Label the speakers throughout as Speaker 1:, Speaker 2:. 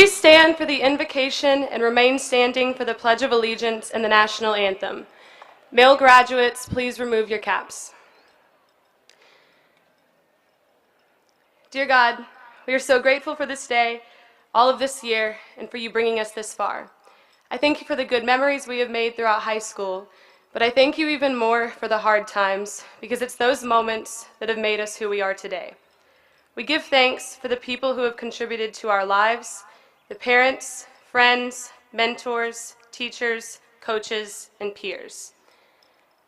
Speaker 1: Please stand for the invocation and remain standing for the Pledge of Allegiance and the National Anthem. Male graduates, please remove your caps. Dear God, we are so grateful for this day, all of this year, and for you bringing us this far. I thank you for the good memories we have made throughout high school, but I thank you even more for the hard times, because it's those moments that have made us who we are today. We give thanks for the people who have contributed to our lives, the parents, friends, mentors, teachers, coaches, and peers.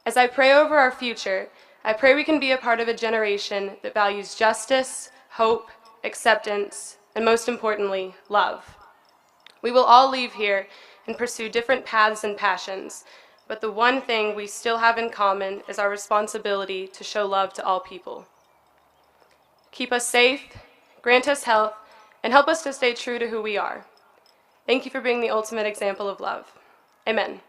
Speaker 1: As I pray over our future, I pray we can be a part of a generation that values justice, hope, acceptance, and most importantly, love. We will all leave here and pursue different paths and passions, but the one thing we still have in common is our responsibility to show love to all people. Keep us safe, grant us health, and help us to stay true to who we are. Thank you for being the ultimate example of love. Amen.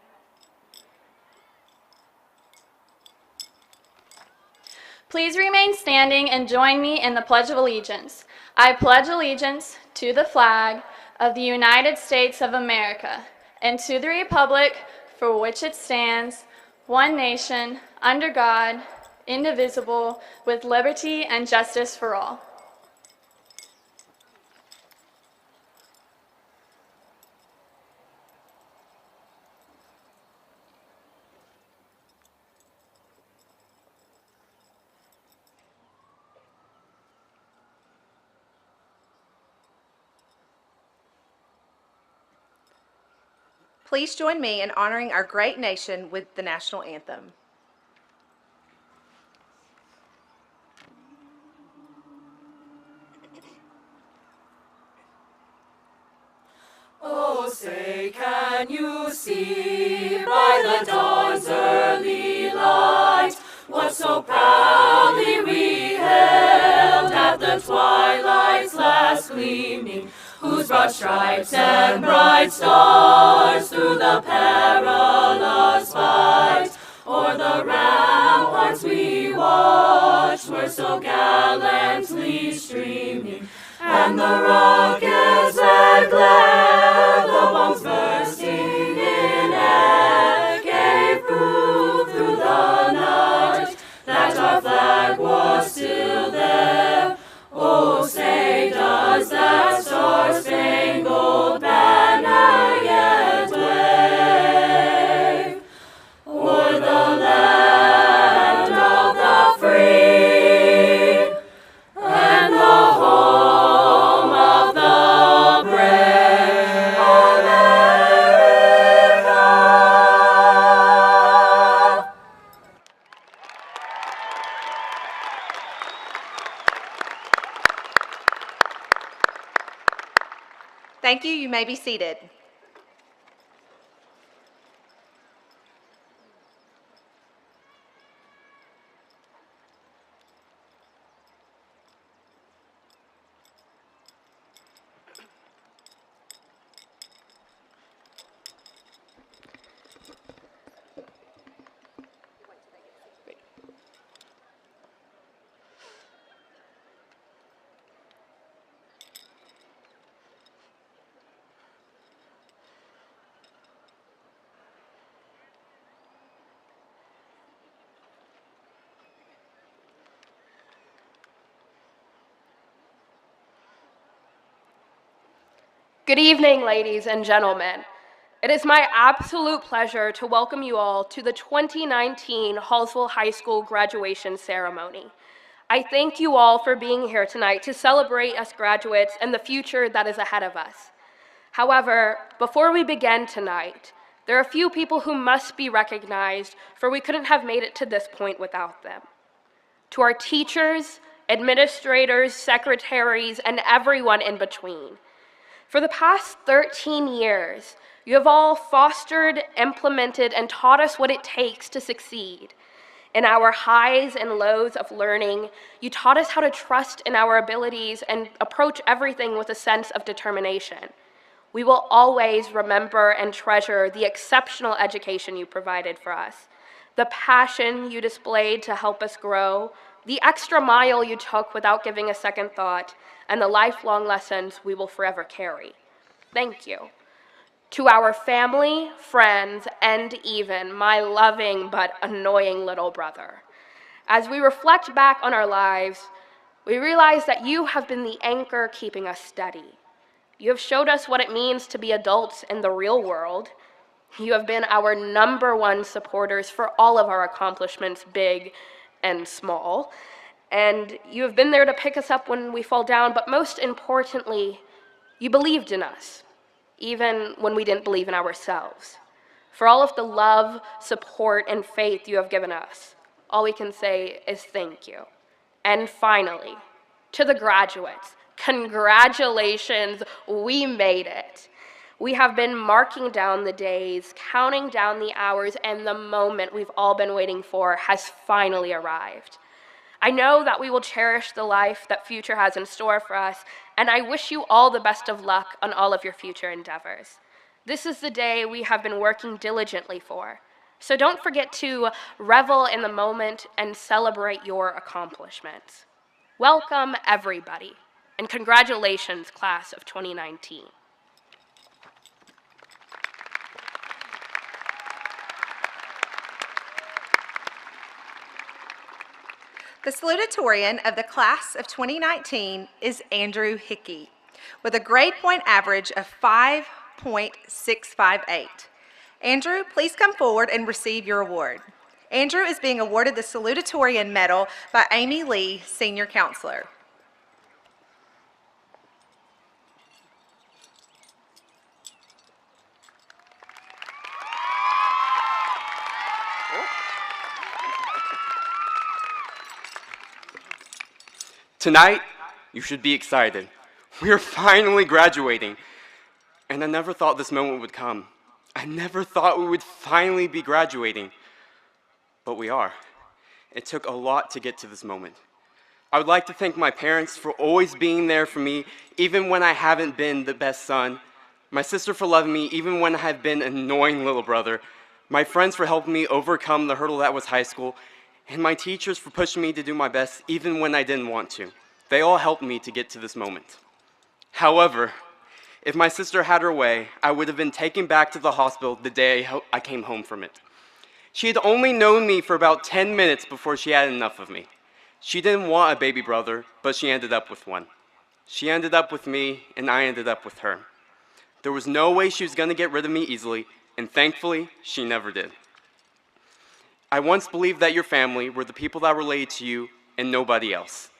Speaker 2: Please remain standing and join me in the Pledge of Allegiance. I pledge allegiance to the flag of the United States of America and to the republic for which it stands, one nation, under God, indivisible, with liberty and justice for all.
Speaker 3: Please join me in honoring our great nation with the national anthem.
Speaker 4: Oh, say, can you see by the dawn's early light what so proudly we hailed at the twilight's last gleaming, whose broad stripes and bright stars through the perilous fight o'er the ramparts we watched were so gallantly streaming, and the rocket's red glare, the bombs bursting in air, gave proof through the night that our flag was still there. Oh, say, does that star-spangled banner yet wave o'er the land of the free and the home of the brave, America?
Speaker 3: Thank you. You may be seated.
Speaker 5: Good evening, ladies and gentlemen. It is my absolute pleasure to welcome you all to the 2019 Hallsville High School graduation ceremony. I thank you all for being here tonight to celebrate us graduates and the future that is ahead of us. However, before we begin tonight, there are a few people who must be recognized, for we couldn't have made it to this point without them. To our teachers, administrators, secretaries, and everyone in between. For the past 13 years, you have all fostered, implemented, and taught us what it takes to succeed. In our highs and lows of learning, you taught us how to trust in our abilities and approach everything with a sense of determination. We will always remember and treasure the exceptional education you provided for us, the passion you displayed to help us grow, the extra mile you took without giving a second thought, and the lifelong lessons we will forever carry. thank you. To our family, friends, and even my loving but annoying little brother. As we reflect back on our lives, we realize that you have been the anchor keeping us steady. You have showed us what it means to be adults in the real world. You have been our #1 supporters for all of our accomplishments, big and small. And you have been there to pick us up when we fall down, but most importantly, you believed in us, even when we didn't believe in ourselves. For all of the love, support, and faith you have given us, all we can say is thank you. And finally, to the graduates, congratulations, we made it. We have been marking down the days, counting down the hours, and the moment we've all been waiting for has finally arrived. I know that we will cherish the life that future has in store for us, and I wish you all the best of luck on all of your future endeavors. This is the day we have been working diligently for, so don't forget to revel in the moment and celebrate your accomplishments. Welcome, everybody, and congratulations, class of 2019.
Speaker 3: The salutatorian of the class of 2019 is Andrew Hickey, with a grade point average of 5.658. Andrew, please come forward and receive your award. Andrew is being awarded the Salutatorian Medal by Amy Lee, Senior Counselor.
Speaker 6: Tonight, you should be excited. We are finally graduating. And I never thought this moment would come. I never thought we would finally be graduating. But we are. It took a lot to get to this moment. I would like to thank my parents for always being there for me, even when I haven't been the best son. My sister for loving me, even when I have been an annoying little brother. My friends for helping me overcome the hurdle that was high school. And my teachers for pushing me to do my best even when I didn't want to. They all helped me to get to this moment. However, if my sister had her way, I would have been taken back to the hospital the day I came home from it. She had only known me for about 10 minutes before she had enough of me. She didn't want a baby brother, but she ended up with one. She ended up with me, and I ended up with her. There was no way she was going to get rid of me easily, and thankfully, she never did. I once believed that your family were the people that related to you and nobody else.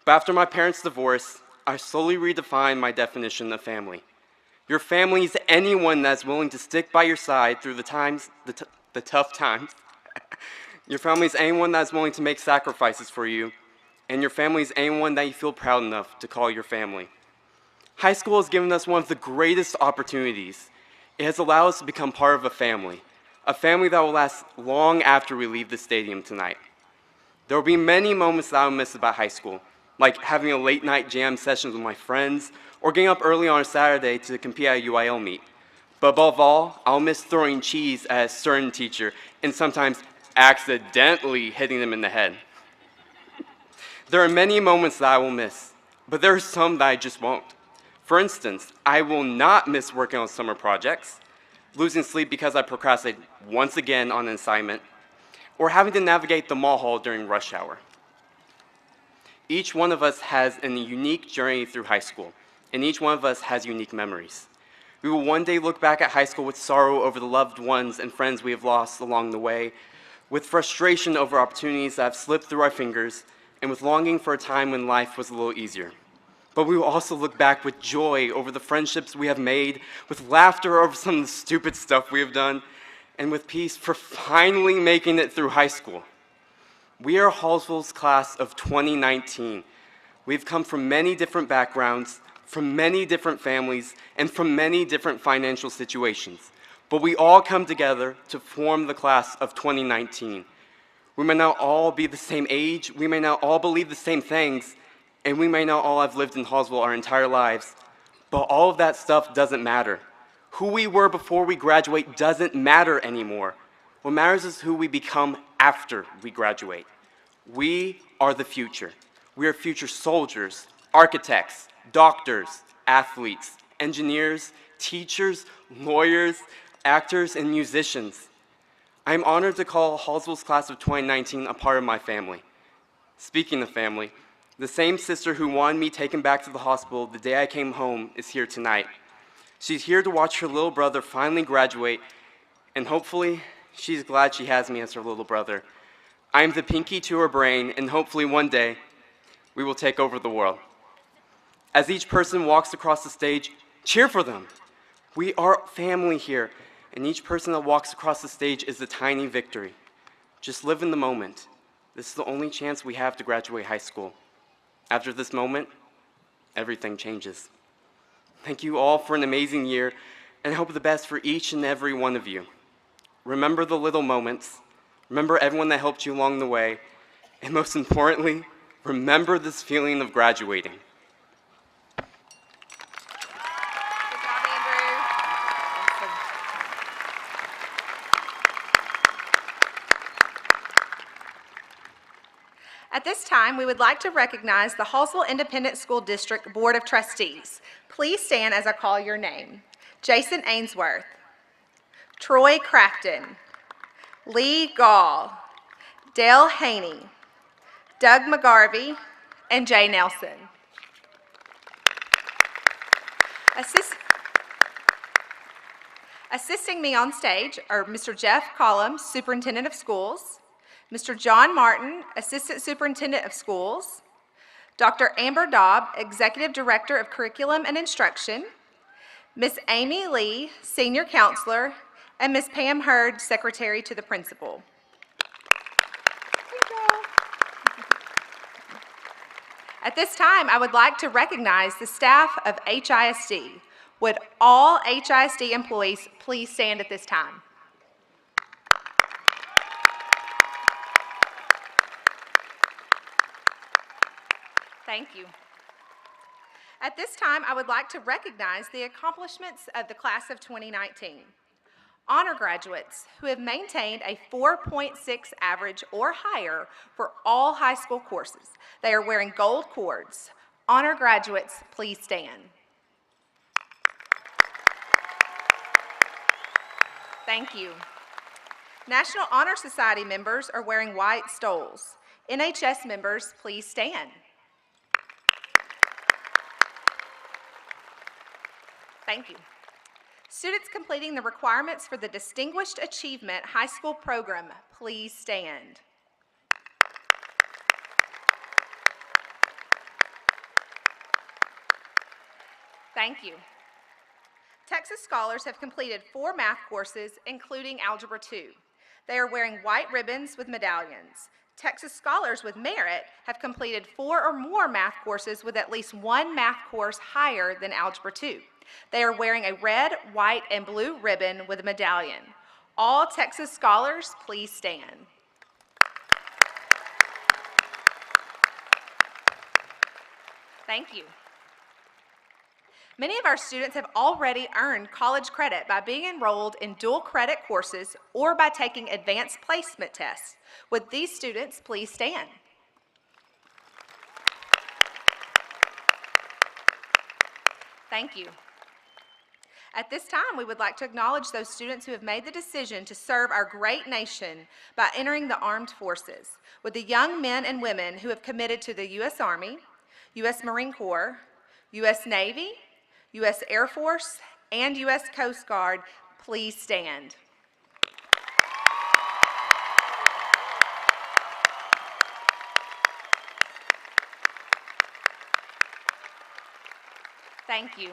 Speaker 6: But after my parents' divorce, I slowly redefined my definition of family. Your family is anyone that's willing to stick by your side through the tough times. Your family is anyone that's willing to make sacrifices for you, and your family is anyone that you feel proud enough to call your family. High school has given us one of the greatest opportunities. It has allowed us to become part of a family that will last long after we leave the stadium tonight. There will be many moments that I will miss about high school, like having a late night jam session with my friends, or getting up early on a Saturday to compete at a UIL meet. But above all, I'll miss throwing cheese at a certain teacher, and sometimes accidentally hitting them in the head. There are many moments that I will miss, but there are some that I just won't. For instance, I will not miss working on summer projects, losing sleep because I procrastinated once again on an assignment, or having to navigate the mall hall during rush hour. Each one of us has a unique journey through high school, and each one of us has unique memories. We will one day look back at high school with sorrow over the loved ones and friends we have lost along the way, with frustration over opportunities that have slipped through our fingers, and with longing for a time when life was a little easier. But we will also look back with joy over the friendships we have made, with laughter over some of the stupid stuff we have done, and with peace for finally making it through high school. We are Hallsville's class of 2019. We've come from many different backgrounds, from many different families, and from many different financial situations. But we all come together to form the class of 2019. We may not all be the same age, we may not all believe the same things, and we may not all have lived in Hallsville our entire lives, but all of that stuff doesn't matter. Who we were before we graduate doesn't matter anymore. What matters is who we become after we graduate. We are the future. We are future soldiers, architects, doctors, athletes, engineers, teachers, lawyers, actors, and musicians. I am honored to call Hallsville's class of 2019 a part of my family. Speaking of family, the same sister who wanted me taken back to the hospital the day I came home is here tonight. She's here to watch her little brother finally graduate, and hopefully, she's glad she has me as her little brother. I am the pinky to her brain, and hopefully one day, we will take over the world. As each person walks across the stage, cheer for them. We are family here, and each person that walks across the stage is a tiny victory. Just live in the moment. This is the only chance we have to graduate high school. After this moment, everything changes. Thank you all for an amazing year, and I hope the best for each and every one of you. Remember the little moments, remember everyone that helped you along the way, and most importantly, remember this feeling of graduating.
Speaker 3: Good job, Andrew. At this time, we would like to recognize the Hallsville Independent School District Board of Trustees. Please stand as I call your name. Jason Ainsworth, Troy Crafton, Lee Gall, Dale Haney, Doug McGarvey, and Jay Nelson. Assisting me on stage are Mr. Jeff Collins, Superintendent of Schools, Mr. John Martin, Assistant Superintendent of Schools, Dr. Amber Daub, Executive Director of Curriculum and Instruction, Ms. Amy Lee, Senior Counselor, and Ms. Pam Hurd, Secretary to the Principal. At this time, I would like to recognize the staff of HISD. Would all HISD employees please stand at this time? Thank you. At this time, I would like to recognize the accomplishments of the class of 2019. Honor graduates who have maintained a 4.6 average or higher for all high school courses. They are wearing gold cords. Honor graduates, please stand. Thank you. National Honor Society members are wearing white stoles. NHS members, please stand. Thank you. Students completing the requirements for the Distinguished Achievement High School Program, please stand. Thank you. Texas scholars have completed 4 math courses, including Algebra 2. They are wearing white ribbons with medallions. Texas scholars with merit have completed 4 or more math courses with at least 1 math course higher than Algebra 2. They are wearing a red, white, and blue ribbon with a medallion. All Texas scholars, please stand. Thank you. Many of our students have already earned college credit by being enrolled in dual credit courses or by taking advanced placement tests. Would these students please stand? Thank you. At this time, we would like to acknowledge those students who have made the decision to serve our great nation by entering the armed forces, with the young men and women who have committed to the U.S. Army, U.S. Marine Corps, U.S. Navy, U.S. Air Force, and U.S. Coast Guard, please stand. Thank you.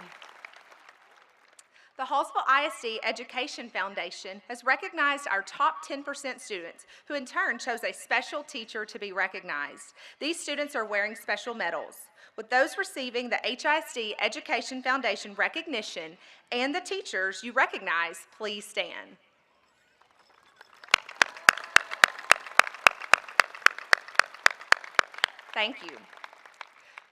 Speaker 3: The Hallsville ISD Education Foundation has recognized our top 10% students, who in turn chose a special teacher to be recognized. These students are wearing special medals. With those receiving the HISD Education Foundation recognition and the teachers you recognize, please stand. Thank you.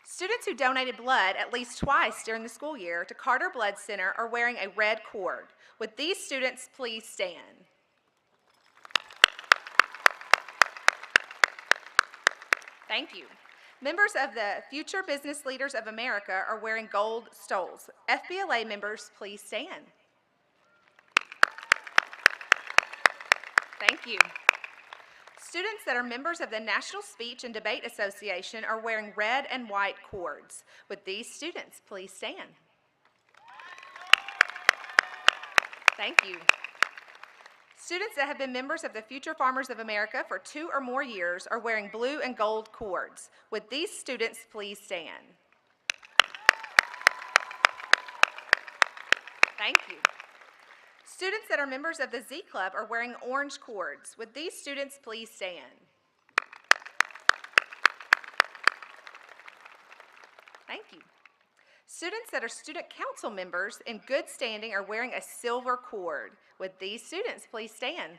Speaker 3: Students who donated blood at least twice during the school year to Carter Blood Center are wearing a red cord. Would these students please stand? Thank you. Members of the Future Business Leaders of America are wearing gold stoles. FBLA members, please stand. Thank you. Students that are members of the National Speech and Debate Association are wearing red and white cords. Would these students please stand? Thank you. Students that have been members of the Future Farmers of America for 2 or more years are wearing blue and gold cords. Would these students please stand? Thank you. Students that are members of the Z Club are wearing orange cords. Would these students please stand? Thank you. Students that are student council members in good standing are wearing a silver cord. Would these students please stand?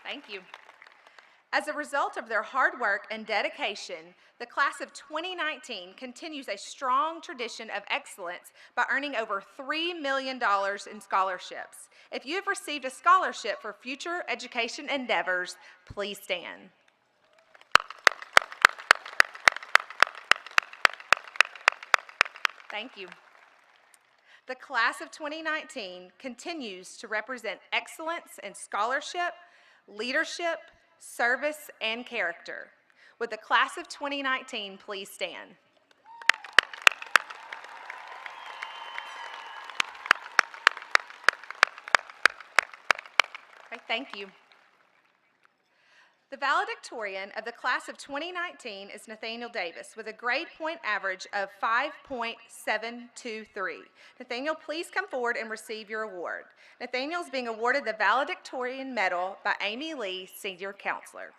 Speaker 3: Thank you. As a result of their hard work and dedication, the class of 2019 continues a strong tradition of excellence by earning over $3 million in scholarships. If you have received a scholarship for future education endeavors, please stand. Thank you. The class of 2019 continues to represent excellence in scholarship, leadership, service, and character. Would the class of 2019 please stand? Okay, thank you. The valedictorian of the class of 2019 is Nathaniel Davis with a grade point average of 5.723. Nathaniel, please come forward and receive your award. Nathaniel is being awarded the valedictorian medal by Amy Lee, senior counselor.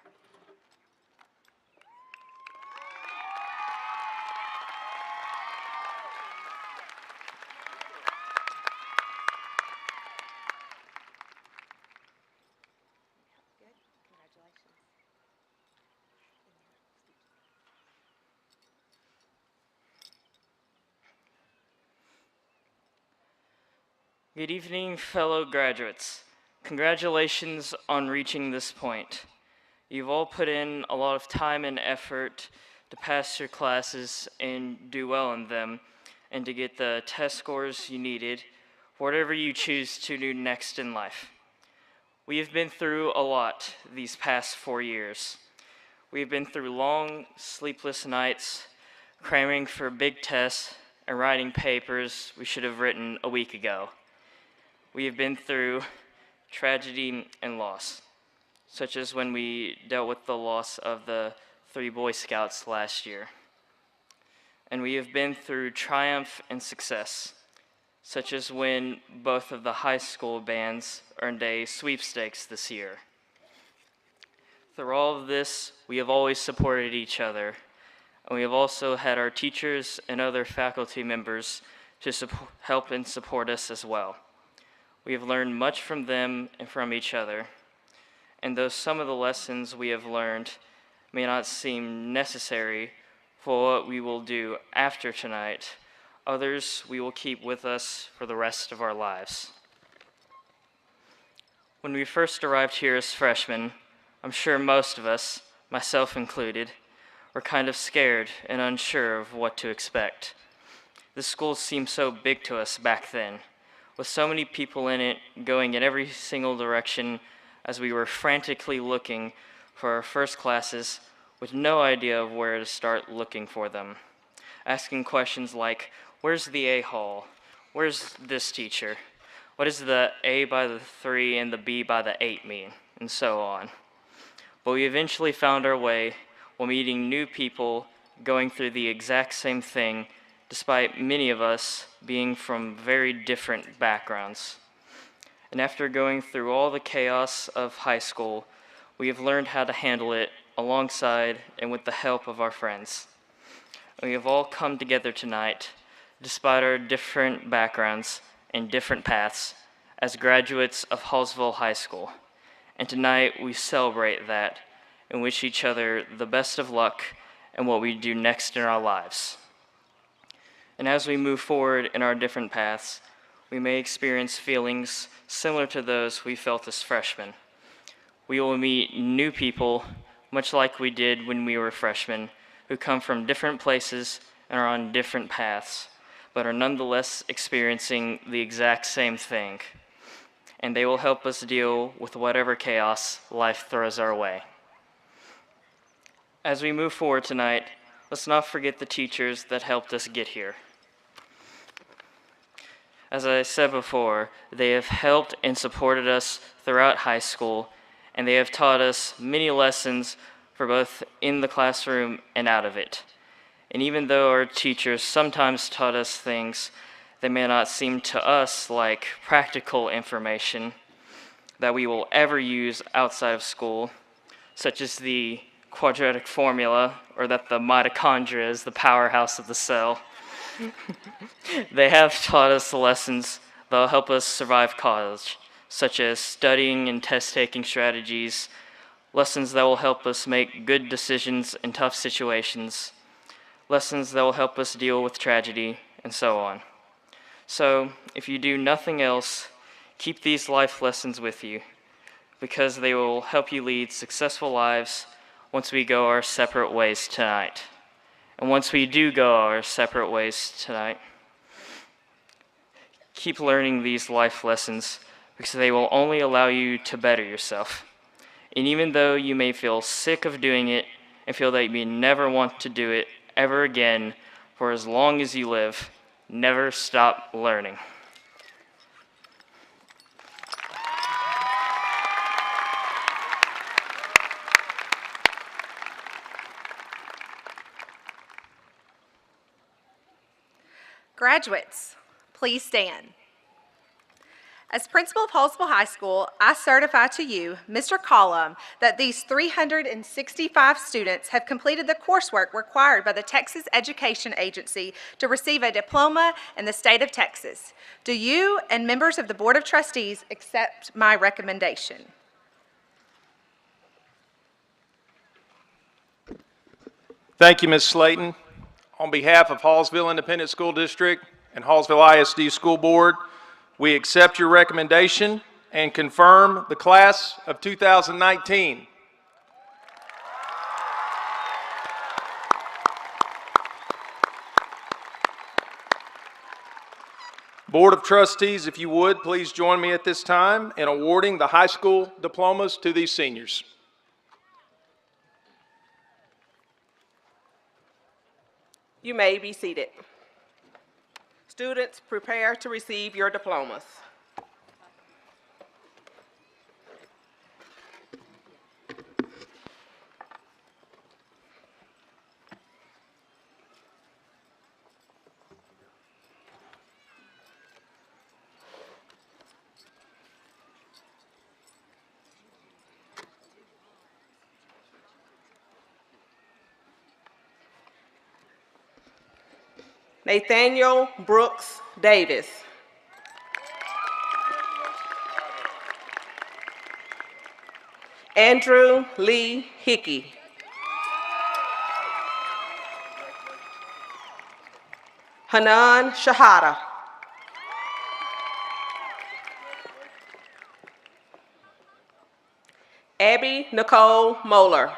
Speaker 7: Good evening, fellow graduates. Congratulations on reaching this point. You've all put in a lot of time and effort to pass your classes and do well in them, and to get the test scores you needed, whatever you choose to do next in life. We have been through a lot these past 4 years. We have been through long, sleepless nights, cramming for big tests, and writing papers we should have written a week ago. We have been through tragedy and loss, such as when we dealt with the loss of the 3 Boy Scouts last year. And we have been through triumph and success, such as when both of the high school bands earned a sweepstakes this year. Through all of this, we have always supported each other, and we have also had our teachers and other faculty members to help and support us as well. We have learned much from them and from each other, and though some of the lessons we have learned may not seem necessary for what we will do after tonight, others we will keep with us for the rest of our lives. When we first arrived here as freshmen, I'm sure most of us, myself included, were kind of scared and unsure of what to expect. The school seemed so big to us back then, with so many people in it going in every single direction as we were frantically looking for our first classes with no idea of where to start looking for them. Asking questions like, where's the A hall? Where's this teacher? What does the A by the 3 and the B by the 8 mean? And so on. But we eventually found our way while meeting new people going through the exact same thing, despite many of us being from very different backgrounds. And after going through all the chaos of high school, we have learned how to handle it alongside and with the help of our friends. And we have all come together tonight, despite our different backgrounds and different paths, as graduates of Hallsville High School. And tonight we celebrate that and wish each other the best of luck in what we do next in our lives. And as we move forward in our different paths, we may experience feelings similar to those we felt as freshmen. We will meet new people, much like we did when we were freshmen, who come from different places and are on different paths, but are nonetheless experiencing the exact same thing. And they will help us deal with whatever chaos life throws our way. As we move forward tonight, let's not forget the teachers that helped us get here. As I said before, they have helped and supported us throughout high school, and they have taught us many lessons for both in the classroom and out of it. And even though our teachers sometimes taught us things that may not seem to us like practical information that we will ever use outside of school, such as the quadratic formula, or that the mitochondria is the powerhouse of the cell, they have taught us the lessons that will help us survive college, such as studying and test-taking strategies, lessons that will help us make good decisions in tough situations, lessons that will help us deal with tragedy, and so on. So, if you do nothing else, keep these life lessons with you, because they will help you lead successful lives once we go our separate ways tonight. And once we do go our separate ways tonight, keep learning these life lessons, because they will only allow you to better yourself. And even though you may feel sick of doing it and feel that you never want to do it ever again for as long as you live, never stop learning.
Speaker 3: Graduates, please stand. As principal of Hallsville High School, I certify to you, Mr. Collum, that these 365 students have completed the coursework required by the Texas Education Agency to receive a diploma in the state of Texas. Do you and members of the Board of Trustees accept my recommendation?
Speaker 8: Thank you, Ms. Slayton. On behalf of Hallsville Independent School District and Hallsville ISD School Board, we accept your recommendation and confirm the class of 2019. Board of Trustees, if you would, please join me at this time in awarding the high school diplomas to these seniors.
Speaker 9: You may be seated. Students, prepare to receive your diplomas. Nathaniel Brooks Davis. Andrew Lee Hickey. Hanan Shahada. Abby Nicole Moeller.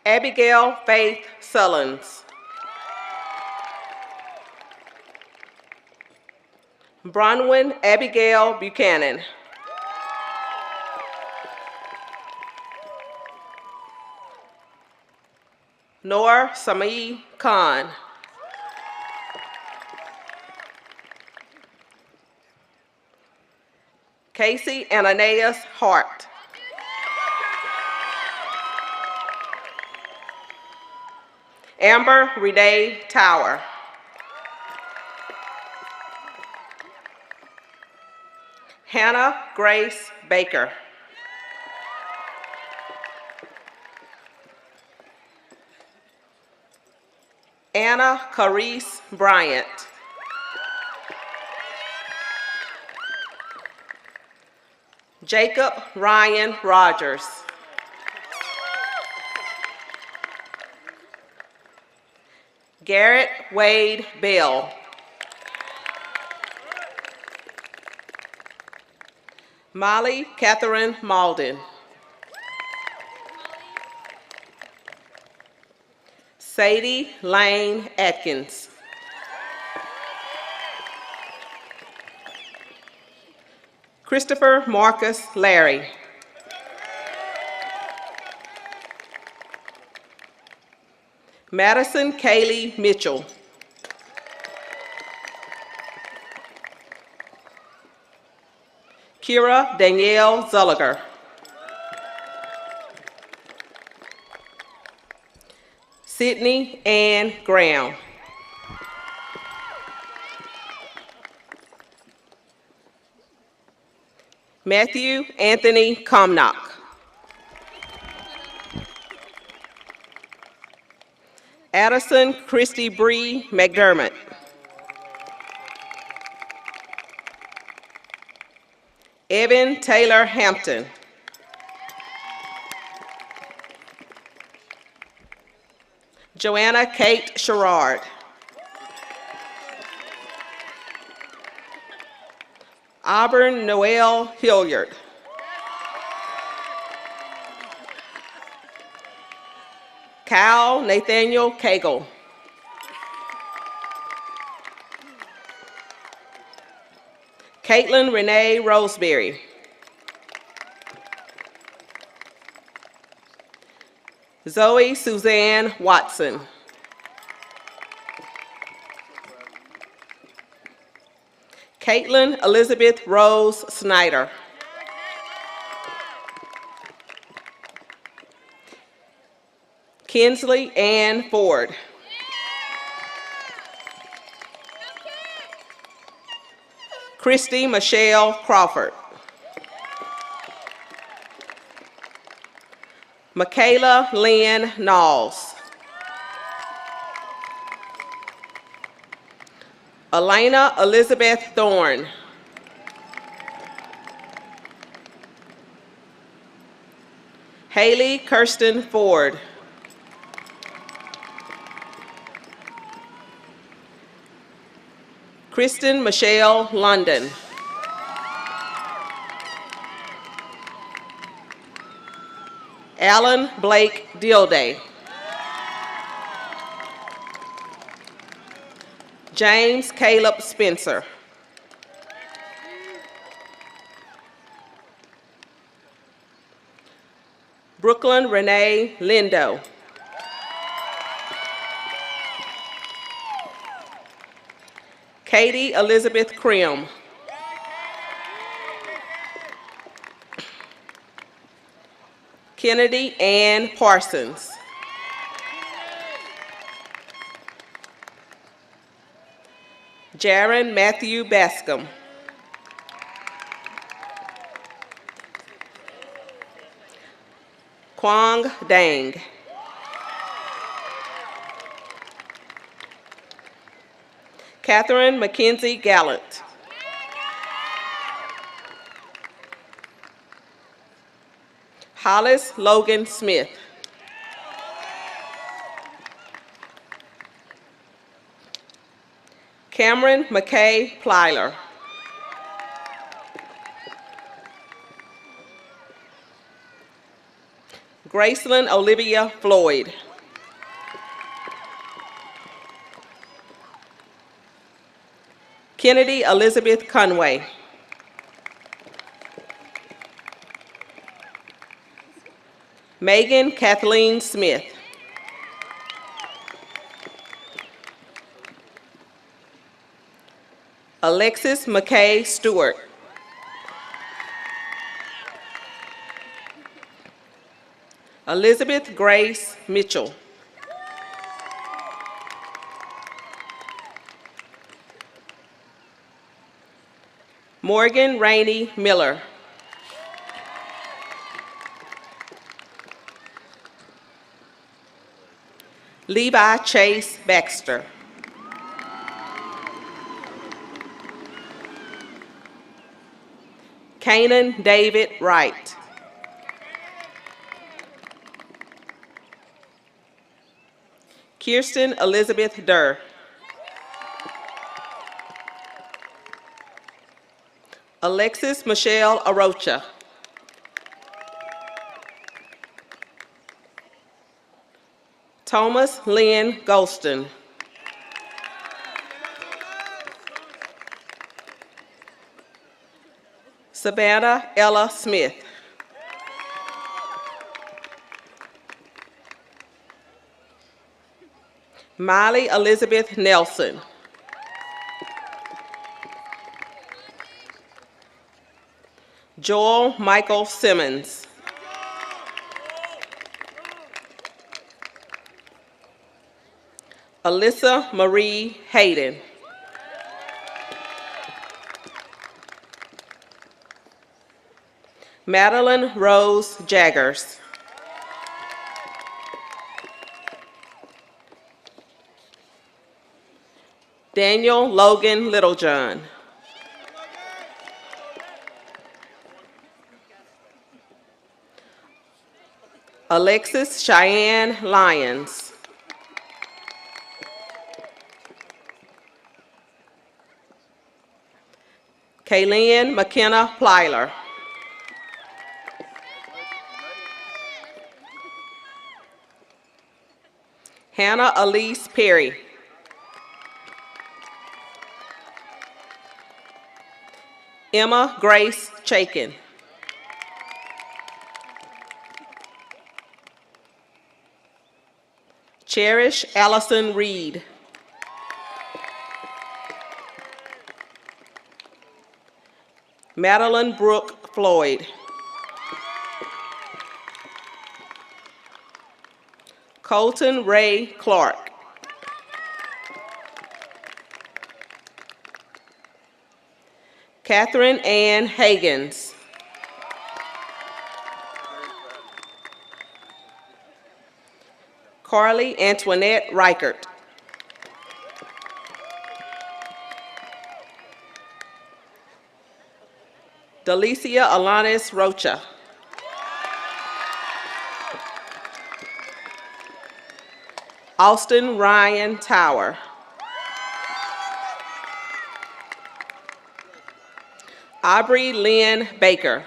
Speaker 9: Abigail Faith Sullins. Bronwyn Abigail Buchanan. Noor Samee Khan. Casey Ananias Hart. Amber Renee Tower. Hannah Grace Baker. Anna Carice Bryant. Jacob Ryan Rogers. Garrett Wade Bell. Molly Catherine Malden. Sadie Lane Atkins. Christopher Marcus Larry. Madison Kaylee Mitchell. Kira Danielle Zulliger. Sydney Ann Graham. Matthew Anthony Comnock. Addison Christy Bree McDermott. Evan Taylor Hampton. Joanna Kate Sherrard. Auburn Noel Hilliard. Kyle Nathaniel Cagle. Caitlin Renee Roseberry. Zoe Suzanne Watson. Caitlin Elizabeth Rose Snyder. Kinsley Ann Ford. Christy Michelle Crawford. Michaela Lynn Knowles. Elena Elizabeth Thorne. Haley Kirsten Ford. Kristen Michelle London. Alan Blake Dilday. James Caleb Spencer. Brooklyn Renee Lindo. Katie Elizabeth Krim. Kennedy Ann Parsons. Jaron Matthew Bascom. Quang Dang. Catherine Mackenzie Gallant. Hollis Logan Smith. Cameron McKay Plyler. Gracelyn Olivia Floyd. Kennedy Elizabeth Conway. Megan Kathleen Smith. Alexis McKay Stewart. Elizabeth Grace Mitchell. Morgan Rainey Miller. Levi Chase Baxter. Kanan David Wright. Kirsten Elizabeth Durr. Alexis Michelle Arocha. Thomas Lynn Golston. Savannah Ella Smith. Miley Elizabeth Nelson. Joel Michael Simmons. Alyssa Marie Hayden. Madeline Rose Jaggers. Daniel Logan Littlejohn. Alexis Cheyenne Lyons. Kaylin McKenna Plyler. Hannah Elise Perry. Emma Grace Chaikin. Cherish Allison Reed. Madeline Brooke Floyd. Colton Ray Clark. Catherine Ann Hagans. Carly Antoinette Reichert. Delicia Alanis Rocha. Austin Ryan Tower. Aubrey Lynn Baker.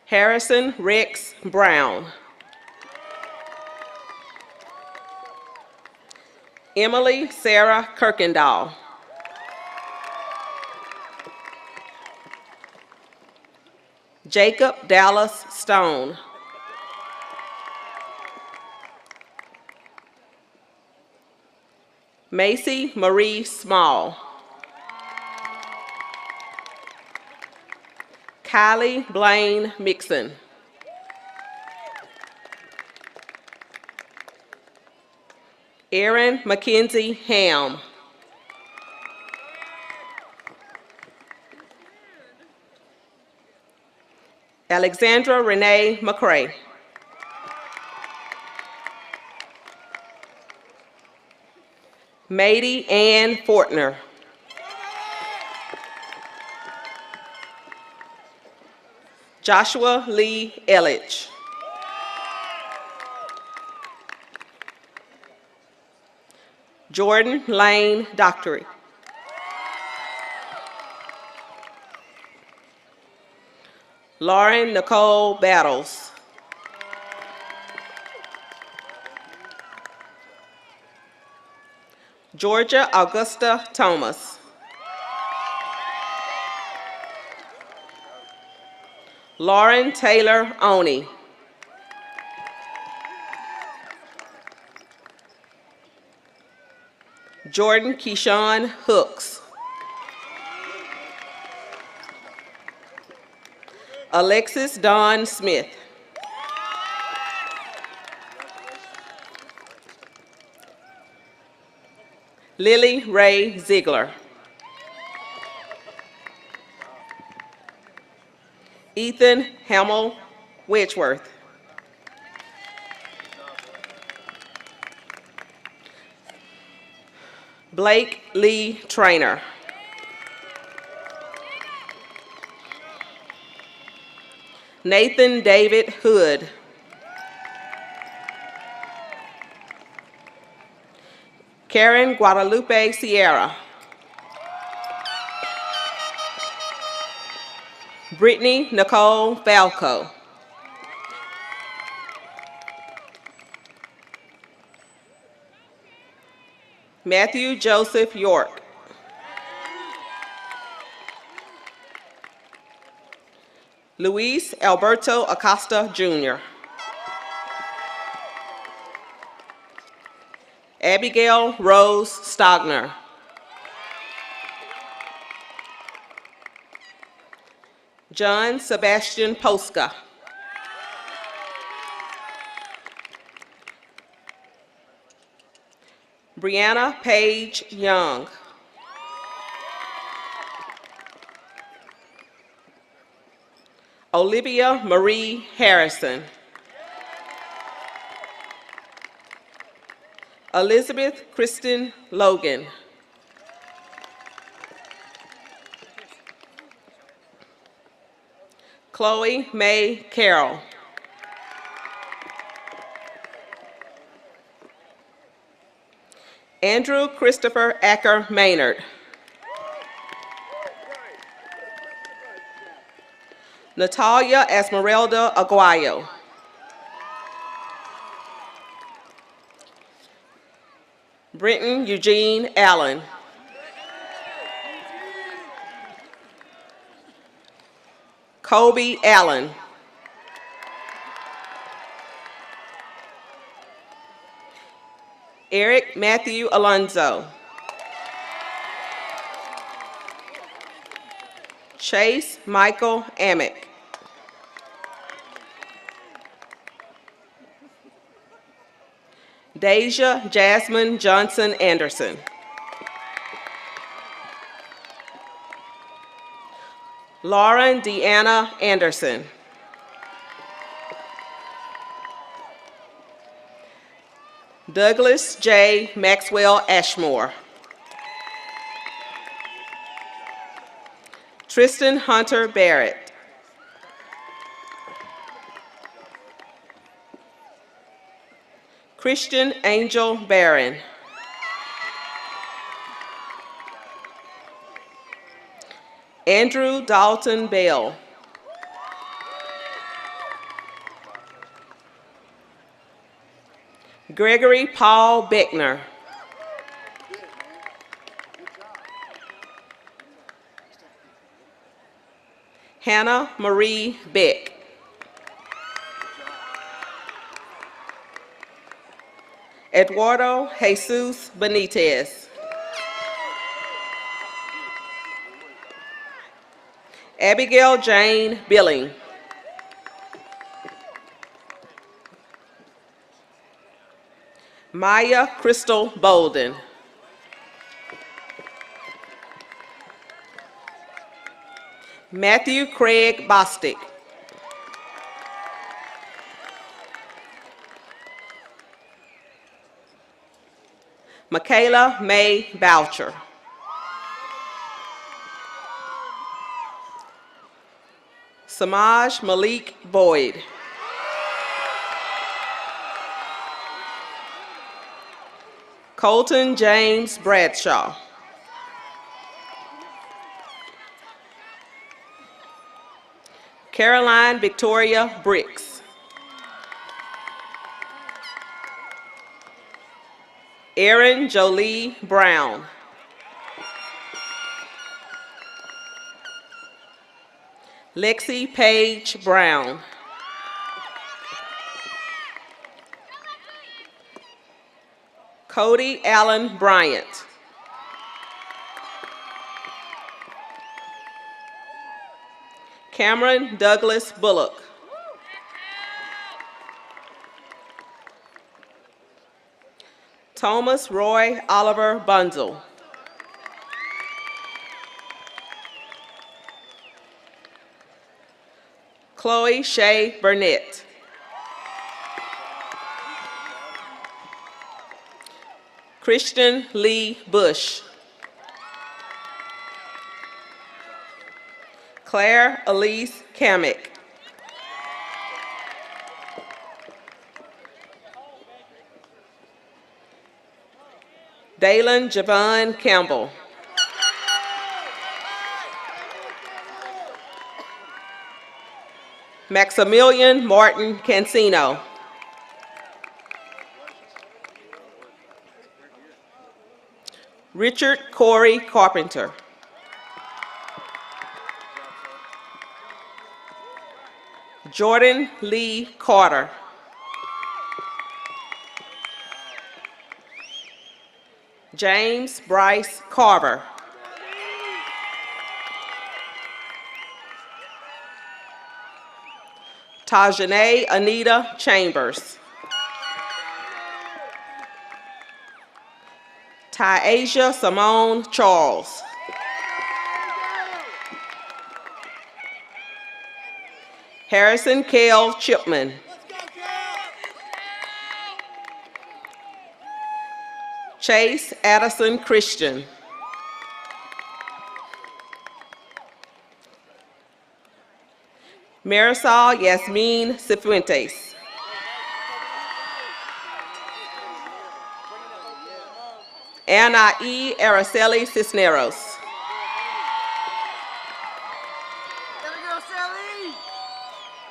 Speaker 9: Harrison Rex Brown. Emily Sarah Kirkendall. Jacob Dallas Stone. Macy Marie Small. Kylie Blaine Mixon. Erin Mackenzie Ham. Alexandra Renee McCray. Mady Ann Fortner. Joshua Lee Ellich. Jordan Lane Dockery. Lauren Nicole Battles. Georgia Augusta Thomas. Lauren Taylor Oney. Jordan Keyshawn Hooks. Alexis Dawn Smith. Lily Ray Ziegler. Ethan Hamill Wedgeworth. Blake Lee Trainer. Nathan David Hood. Karen Guadalupe Sierra. Brittany Nicole Falco. Matthew Joseph York. Luis Alberto Acosta Jr. Abigail Rose Stogner. John Sebastian Posca. Brianna Paige Young. Olivia Marie Harrison. Elizabeth Kristen Logan. Chloe May Carroll. Andrew Christopher Acker Maynard. Natalia Esmeralda Aguayo. Brenton Eugene Allen. Kobe Allen. Eric Matthew Alonzo. Chase Michael Amick. Deja Jasmine Johnson Anderson. Lauren Deanna Anderson. Douglas J. Maxwell Ashmore. Tristan Hunter Barrett. Christian Angel Barron. Andrew Dalton Bell. Gregory Paul Beckner. Hannah Marie Beck. Eduardo Jesus Benitez. Abigail Jane Billing. Maya Crystal Bolden. Matthew Craig Bostick. Michaela May Boucher. Samaj Malik Boyd. Colton James Bradshaw. Caroline Victoria Bricks. Erin Jolie Brown. Lexi Paige Brown. Cody Allen Bryant. Cameron Douglas Bullock. Thomas Roy Oliver Bunzel. Chloe Shay Burnett. Christian Lee Bush. Claire Elise Kamick. Dalen Javon Campbell. Maximilian Martin Cancino. Richard Corey Carpenter. Jordan Lee Carter. James Bryce Carver. Tajane Anita Chambers. Tyasia Simone Charles. Harrison Cale Chipman. Chase Addison Christian. Marisol Yasmin Cifuentes. Anna E. Araceli Cisneros.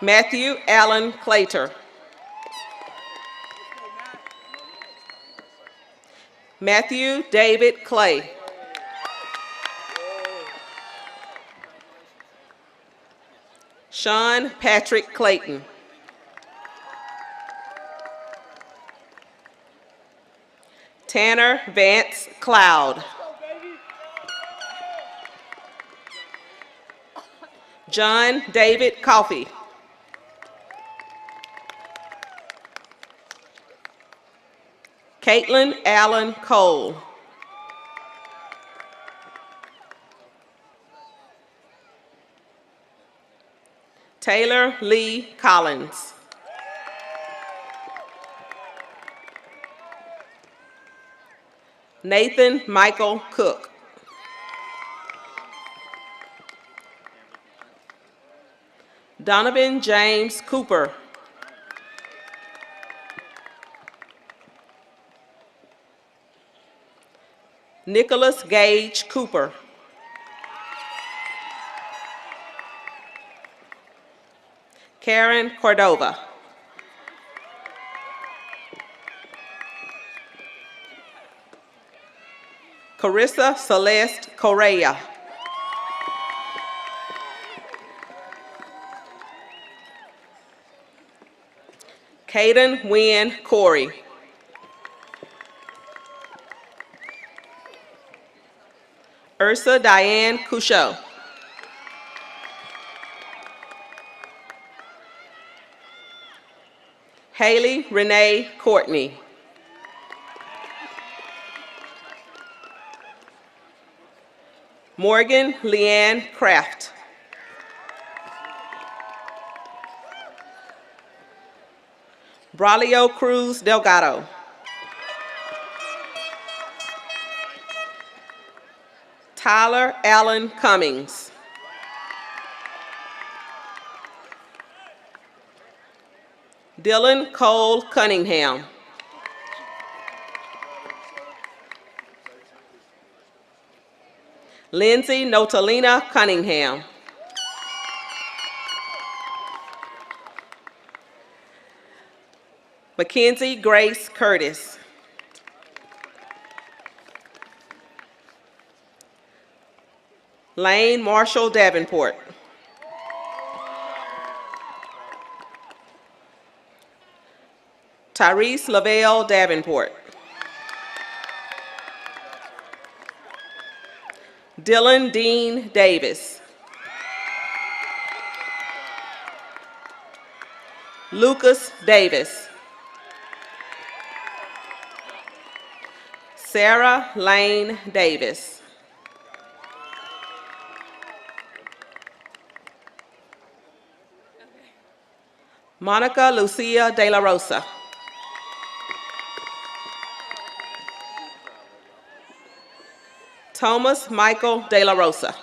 Speaker 9: Matthew Allen Claytor. Matthew David Clay. Sean Patrick Clayton. Tanner Vance Cloud. John David Coffey. Caitlin Allen Cole. Taylor Lee Collins. Nathan Michael Cook. Donovan James Cooper. Nicholas Gage Cooper. Karen Cordova. Carissa Celeste Correa. Caden Wynn Corey. Ursa Diane Couchot. Haley Renee Courtney. Morgan Leanne Kraft. Braulio Cruz Delgado. Tyler Allen Cummings. Dylan Cole Cunningham. Lindsay Notalina Cunningham. Mackenzie Grace Curtis. Lane Marshall Davenport. Tyrese Lavelle Davenport. Dylan Dean Davis. Lucas Davis. Sarah Lane Davis. Monica Lucia De La Rosa. Thomas Michael De La Rosa.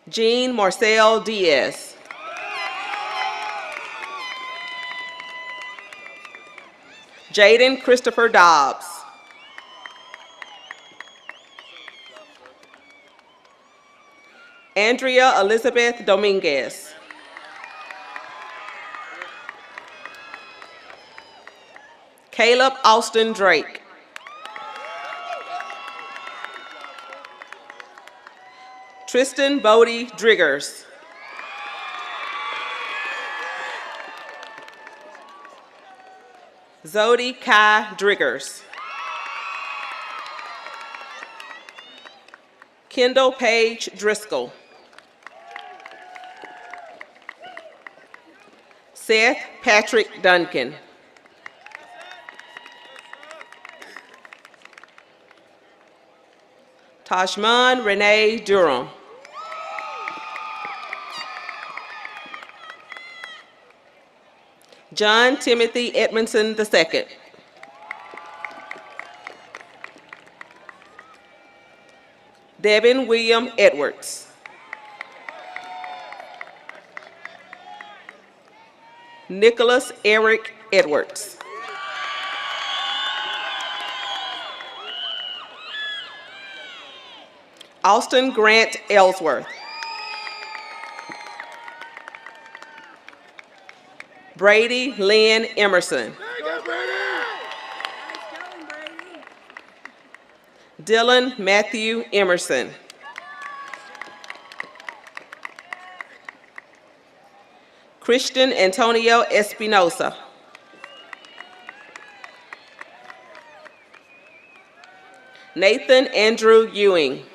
Speaker 9: Jean Marcel Diaz. Jaden Christopher Dobbs. Andrea Elizabeth Dominguez. Caleb Austin Drake. Tristan Bodie Driggers. Zodi Kai Driggers. Kendall Page Driscoll. Seth Patrick Duncan. Tajman Renee Durham. John Timothy Edmondson II. Devin William Edwards. Nicholas Eric Edwards. Austin Grant Ellsworth. Brady Lynn Emerson. Dylan Matthew Emerson. Christian Antonio Espinosa. Nathan Andrew Ewing.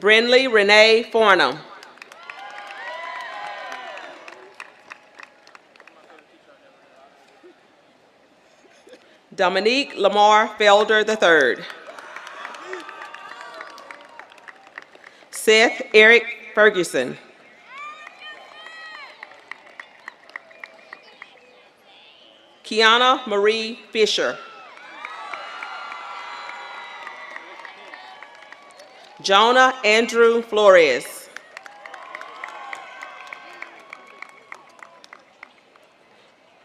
Speaker 9: Brinley Renee Farnham. Dominique Lamar Felder III. Seth Eric Ferguson. Kiana Marie Fisher. Jonah Andrew Flores.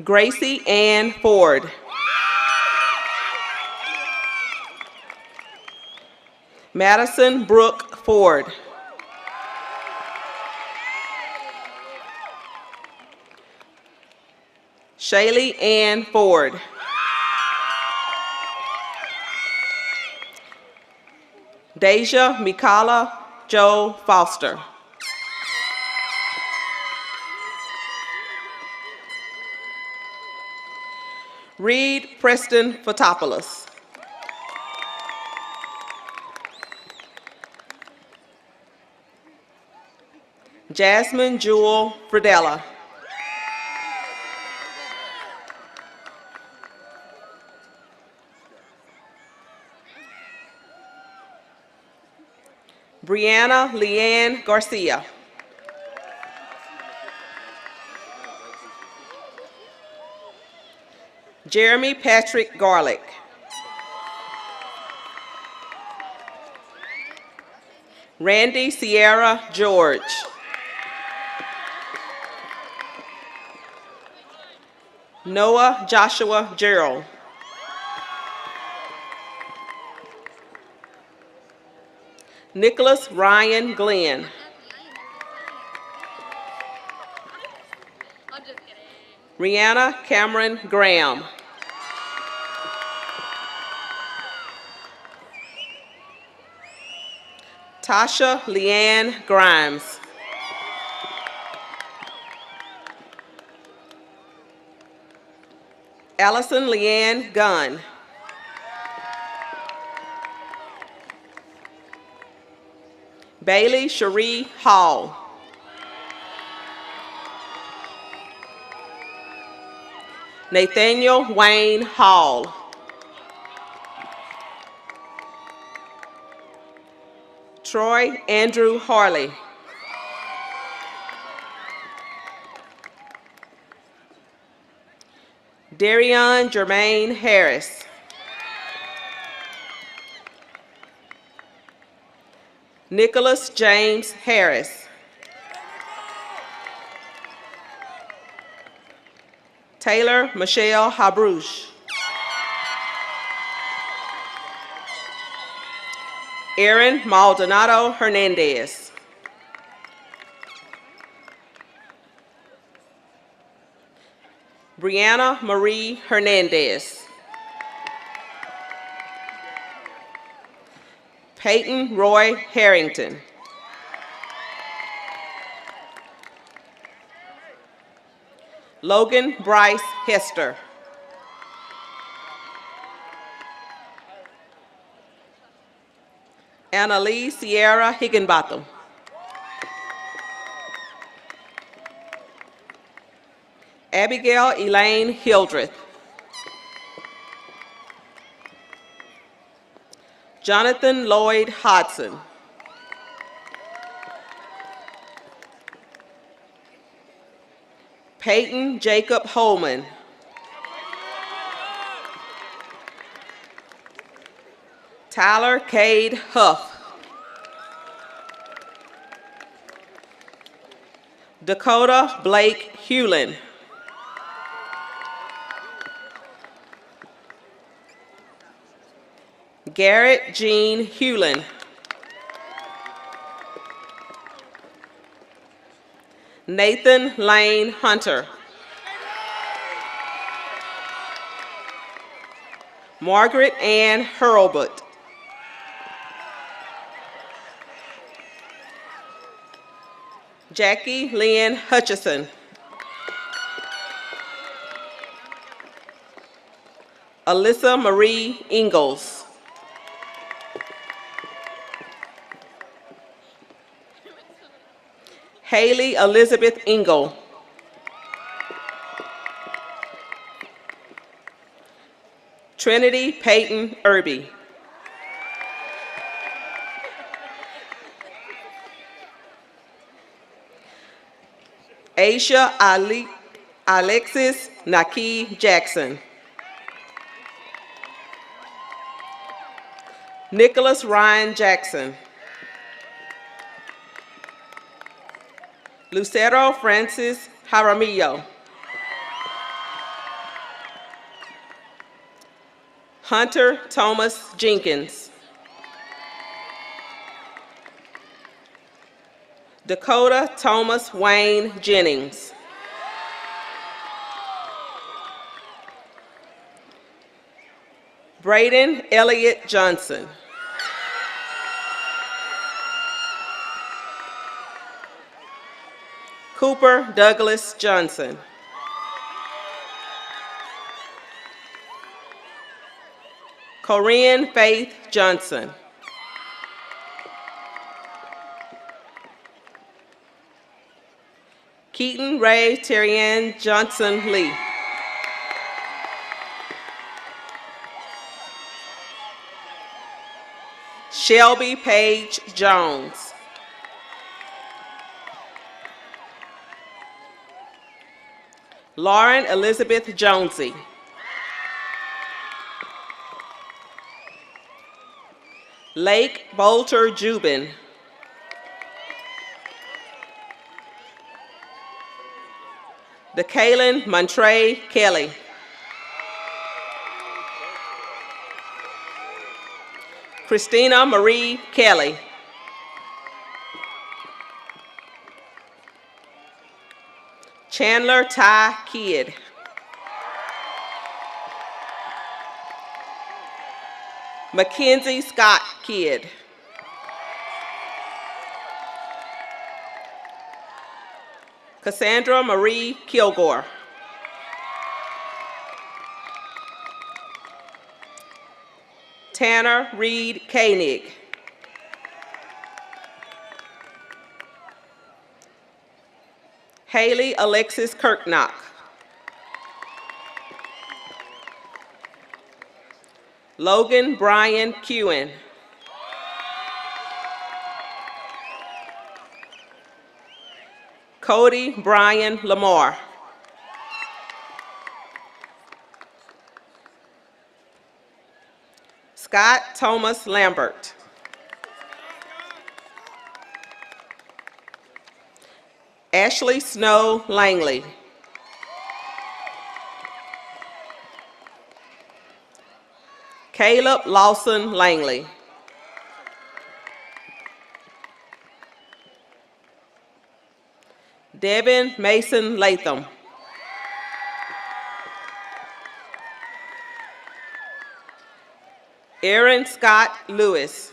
Speaker 9: Gracie Ann Ford. Madison Brooke Ford. Shaylee Ann Ford. Deja Mikala Joe Foster. Reed Preston Fotopoulos. Jasmine Jewel Fridella. Brianna Leanne Garcia. Jeremy Patrick Garlick. Randy Sierra George. Noah Joshua Gerald. Nicholas Ryan Glenn. Rihanna Cameron Graham. Tasha Leanne Grimes. Allison Leanne Gunn. Bailey Cherie Hall. Nathaniel Wayne Hall. Troy Andrew Harley. Darion Jermaine Harris. Nicholas James Harris. Taylor Michelle Habrouche. Erin Maldonado Hernandez. Brianna Marie Hernandez. Peyton Roy Harrington. Logan Bryce Hester. Annalie Sierra Higginbotham. Abigail Elaine Hildreth. Jonathan Lloyd Hodson. Peyton Jacob Holman. Tyler Cade Huff. Dakota Blake Hewlin. Garrett Jean Hewlin. Nathan Lane Hunter. Margaret Ann Hurlbut. Jackie Lynn Hutchison. Alyssa Marie Ingalls. Haley Elizabeth Ingle. Trinity Peyton Irby. Aisha Alexis Naki Jackson. Nicholas Ryan Jackson. Lucero Francis Jaramillo. Hunter Thomas Jenkins. Dakota Thomas Wayne Jennings. Braden Elliott Johnson. Cooper Douglas Johnson. Corinne Faith Johnson. Keaton Ray Terrian Johnson Lee. Shelby Page Jones. Lauren Elizabeth Jonesy. Lake Bolter Jubin. DeKaylin Montre Kelly. Christina Marie Kelly. Chandler Ty Kidd. Mackenzie Scott Kidd. Cassandra Marie Kilgore. Tanner Reed Koenig. Haley Alexis Kirknock. Logan Brian Kewen. Cody Brian Lamar. Scott Thomas Lambert. Ashley Snow Langley. Caleb Lawson Langley. Devin Mason Latham. Aaron Scott Lewis.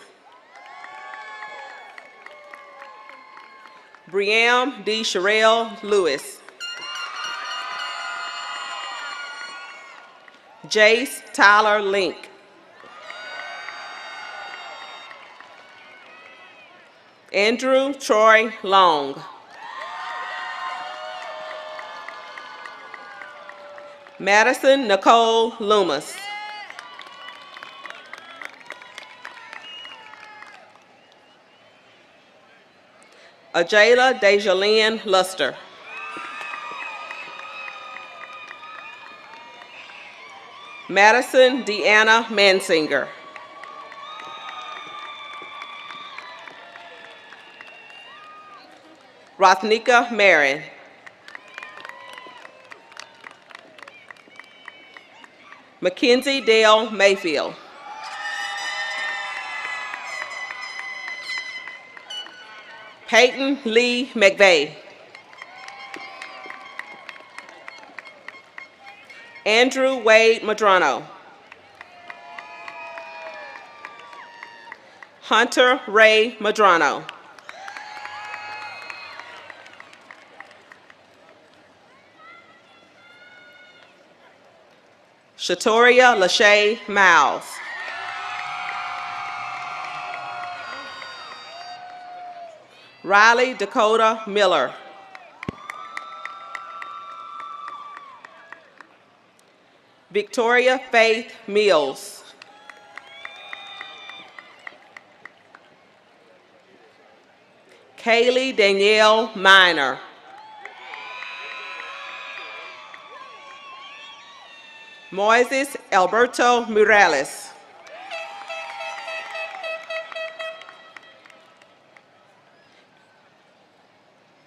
Speaker 9: Briam D. Sherelle Lewis. Jace Tyler Link. Andrew Troy Long. Madison Nicole Loomis. Ajayla Dejalyn Luster. Madison Deanna Mansinger. Rothnika Marin. Mackenzie Dale Mayfield. Peyton Lee McVeigh. Andrew Wade Madrano. Hunter Ray Madrano. Shatoria Lachey Miles. Riley Dakota Miller. Victoria Faith Mills. Kaylee Danielle Minor. Moises Alberto Morales.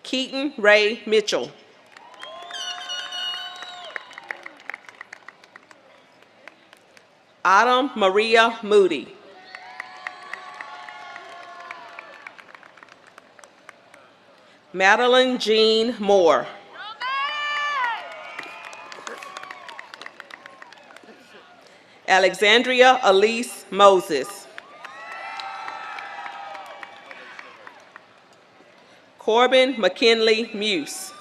Speaker 9: Keaton Ray Mitchell. Autumn Maria Moody. Madeline Jean Moore. Alexandria Elise Moses. Corbin McKinley Muse.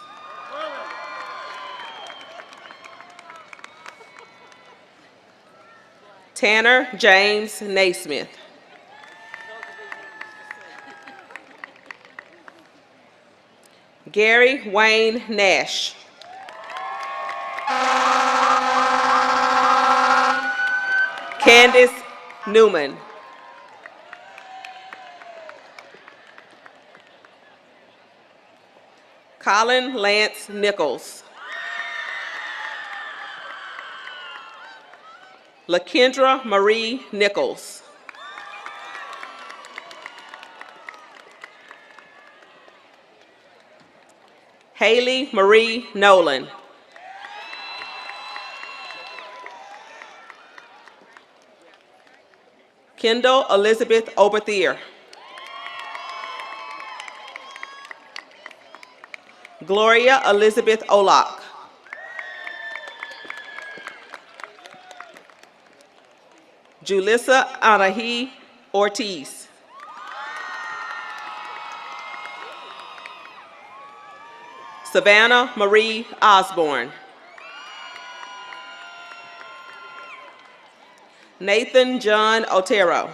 Speaker 9: Tanner James Naismith. Gary Wayne Nash. Candace Newman. Colin Lance Nichols. LaKendra Marie Nichols. Haley Marie Nolan. Kendall Elizabeth Oberthier. Gloria Elizabeth Olak. Julissa Anahi Ortiz. Savannah Marie Osborne. Nathan John Otero.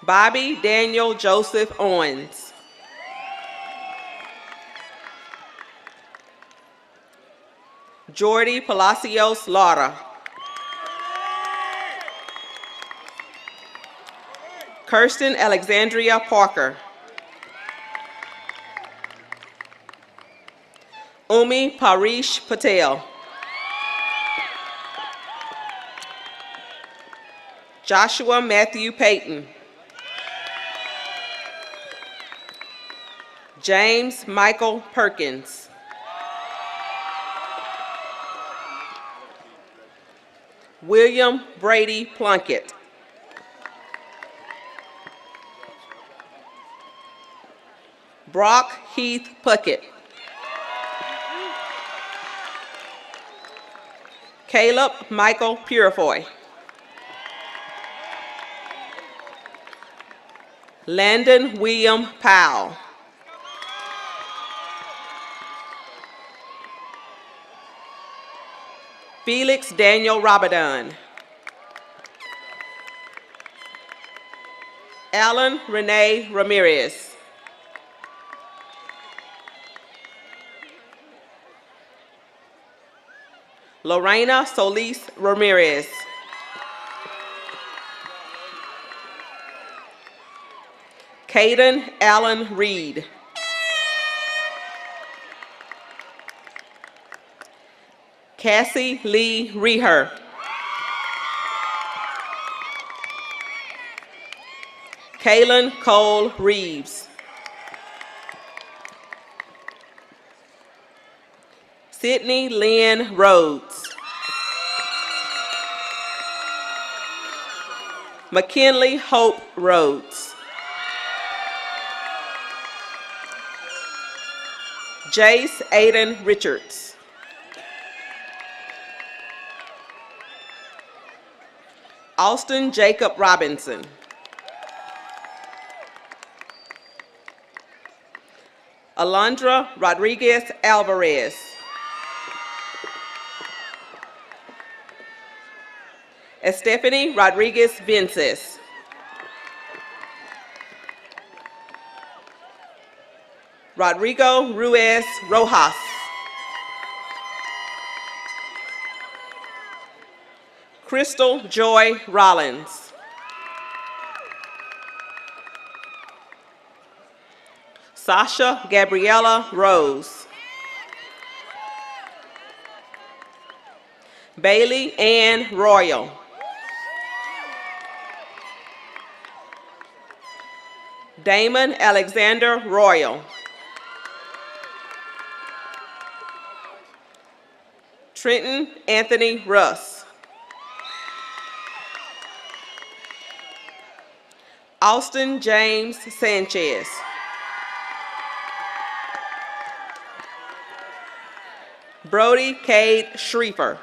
Speaker 9: Bobby Daniel Joseph Owens. Jordy Palacios Lara. Kirsten Alexandria Parker. Umi Parish Patel. Joshua Matthew Payton. James Michael Perkins. William Brady Plunkett. Brock Heath Puckett. Caleb Michael Purifoy. Landon William Powell. Felix Daniel Rabadon. Alan Renee Ramirez. Lorena Solis Ramirez. Caden Allen Reed. Cassie Lee Reher. Kaylin Cole Reeves. Sydney Lynn Rhodes. McKinley Hope Rhodes. Jace Aiden Richards. Austin Jacob Robinson. Alondra Rodriguez Alvarez. Stephanie Rodriguez Vences. Rodrigo Ruiz Rojas. Crystal Joy Rollins. Sasha Gabriella Rose. Bailey Ann Royal. Damon Alexander Royal. Trenton Anthony Russ. Austin James Sanchez. Brody Cade Schriefer.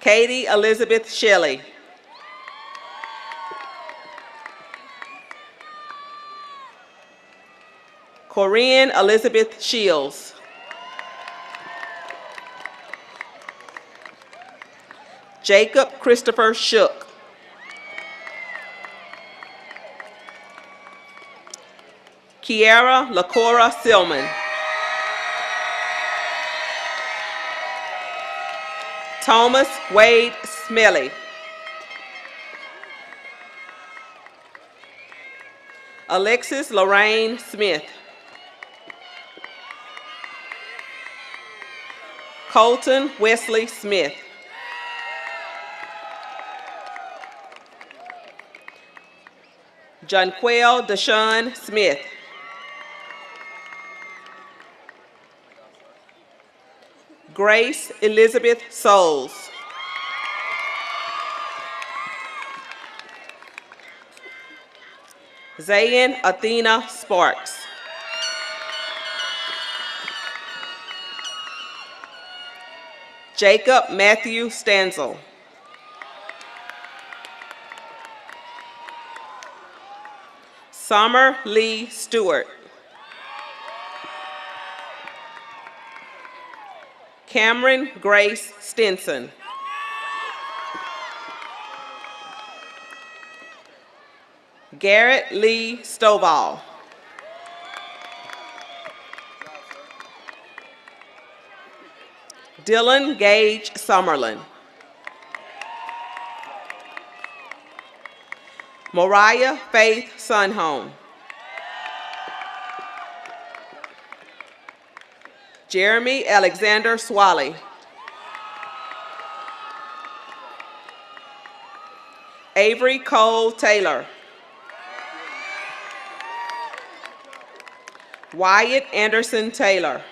Speaker 9: Katie Elizabeth Shelley. Corinne Elizabeth Shields. Jacob Christopher Shook. Kiara LaCora Silman. Thomas Wade Smelly. Alexis Lorraine Smith. Colton Wesley Smith. Jonquel Deshaun Smith. Grace Elizabeth Souls. Zayn Athena Sparks. Jacob Matthew Stanzel. Summer Lee Stewart. Cameron Grace Stinson. Garrett Lee Stovall. Dylan Gage Summerlin. Moriah Faith Sunhome. Jeremy Alexander Swally. Avery Cole Taylor. Wyatt Anderson Taylor.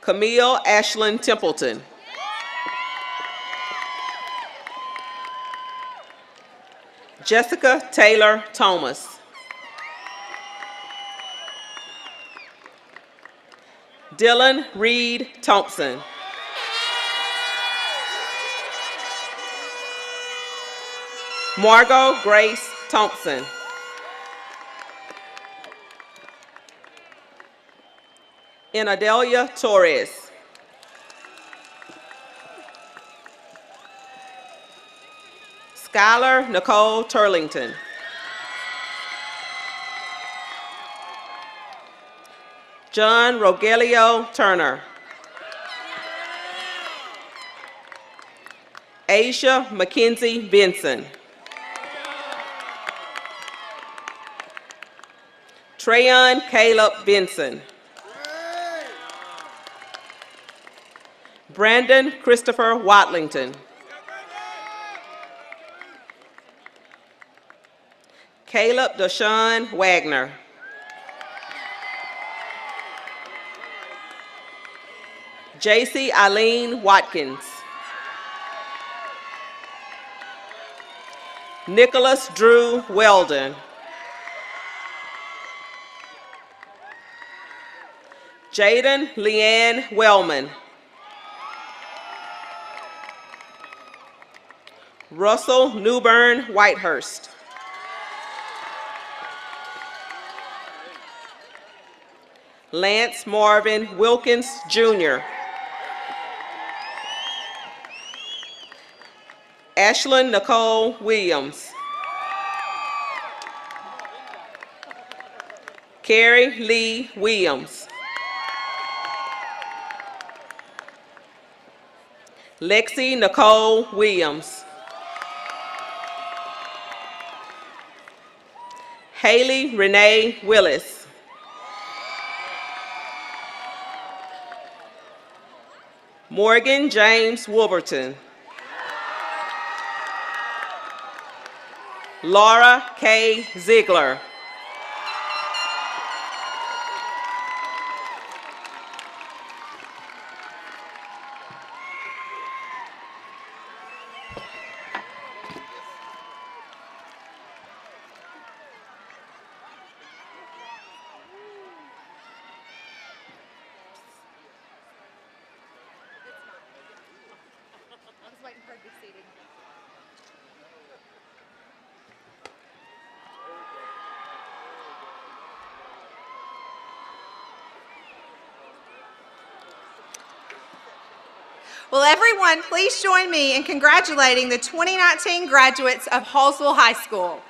Speaker 9: Camille Ashlyn Templeton. Jessica Taylor Thomas. Dylan Reed Thompson. Margot Grace Thompson. Inadelia Torres. Skylar Nicole Turlington. John Rogelio Turner. Asia Mackenzie Benson. Trayon Caleb Benson. Brandon Christopher Watlington. Caleb Deshaun Wagner. JC Eileen Watkins. Nicholas Drew Weldon. Jaden Leanne Wellman. Russell Newburn Whitehurst. Lance Marvin Wilkins, Jr. Ashlyn Nicole Williams. Carrie Lee Williams. Lexi Nicole Williams. Haley Renee Willis. Morgan James Wolverton. Laura K. Ziegler.
Speaker 3: Will everyone please join me in congratulating the 2019 graduates of Hallsville High School.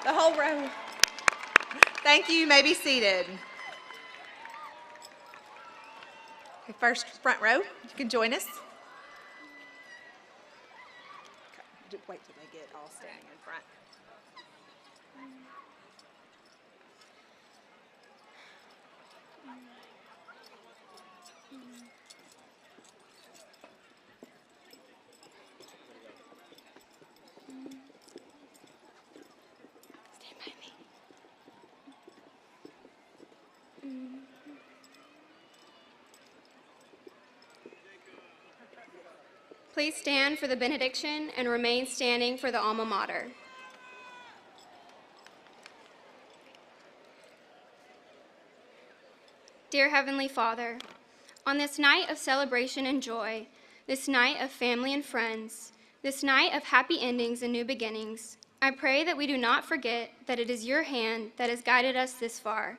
Speaker 3: The whole row. Thank you. You may be seated. Okay, first, front row. You can join us. Okay, wait till they get all standing in front.
Speaker 10: Please stand for the benediction and remain standing for the alma mater. Dear Heavenly Father, on this night of celebration and joy, this night of family and friends, this night of happy endings and new beginnings, I pray that we do not forget that it is your hand that has guided us this far,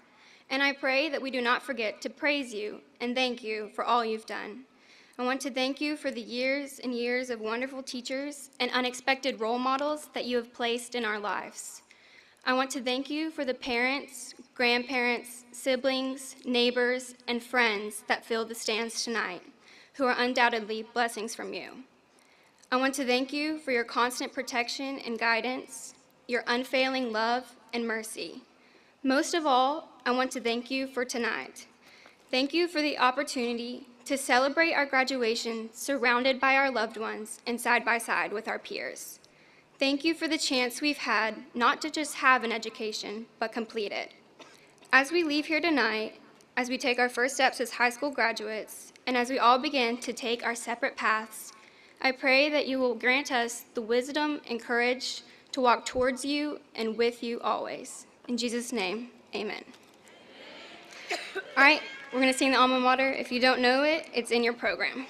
Speaker 10: and I pray that we do not forget to praise you and thank you for all you've done. I want to thank you for the years and years of wonderful teachers and unexpected role models that you have placed in our lives. I want to thank you for the parents, grandparents, siblings, neighbors, and friends that filled the stands tonight, who are undoubtedly blessings from you. I want to thank you for your constant protection and guidance. your unfailing love and mercy. Most of all, I want to thank you for tonight. Thank you for the opportunity to celebrate our graduation surrounded by our loved ones and side by side with our peers. Thank you for the chance we've had not to just have an education, but complete it. As we leave here tonight, as we take our first steps as high school graduates, and as we all begin to take our separate paths, I pray that you will grant us the wisdom and courage to walk towards you and with you always. In Jesus' name, amen. All right, we're going to sing the alma mater. If you don't know it, it's in your program.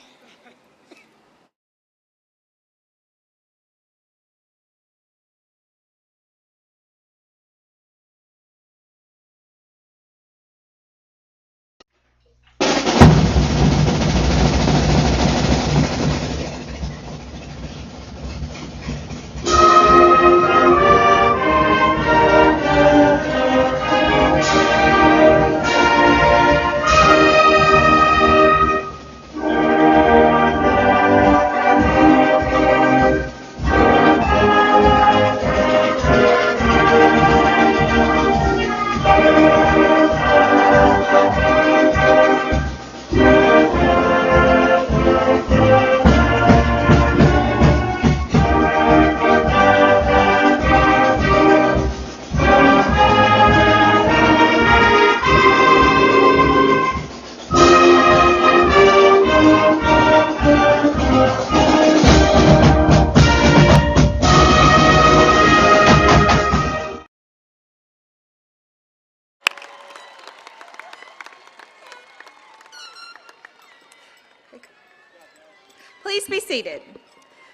Speaker 3: Please be seated.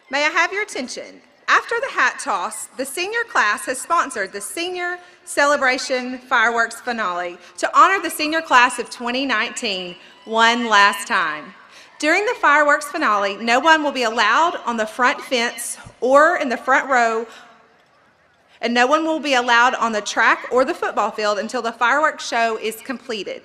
Speaker 3: May I have your attention? After the hat toss, the senior class has sponsored the Senior Celebration Fireworks Finale to honor the senior class of 2019 one last time. During the fireworks finale, no one will be allowed on the front fence or in the front row, and no one will be allowed on the track or the football field until the fireworks show is completed.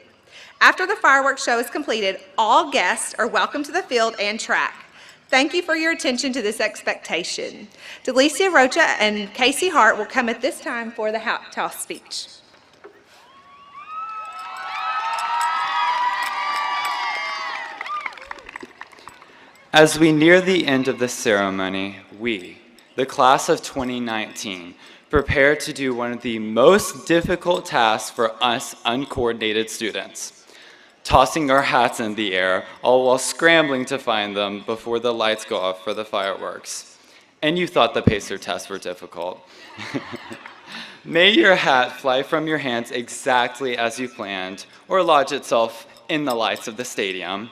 Speaker 3: After the fireworks show is completed, all guests are welcome to the field and track. Thank you for your attention to this expectation. Delicia Rocha and Casey Hart will come at this time for the hat toss speech.
Speaker 11: As we near the end of the ceremony, we, the class of 2019, prepare to do one of the most difficult tasks for us uncoordinated students. Tossing our hats in the air, all while scrambling to find them before the lights go off for the fireworks. And you thought the pacer tests were difficult. May your hat fly from your hands exactly as you planned, or lodge itself in the lights of the stadium.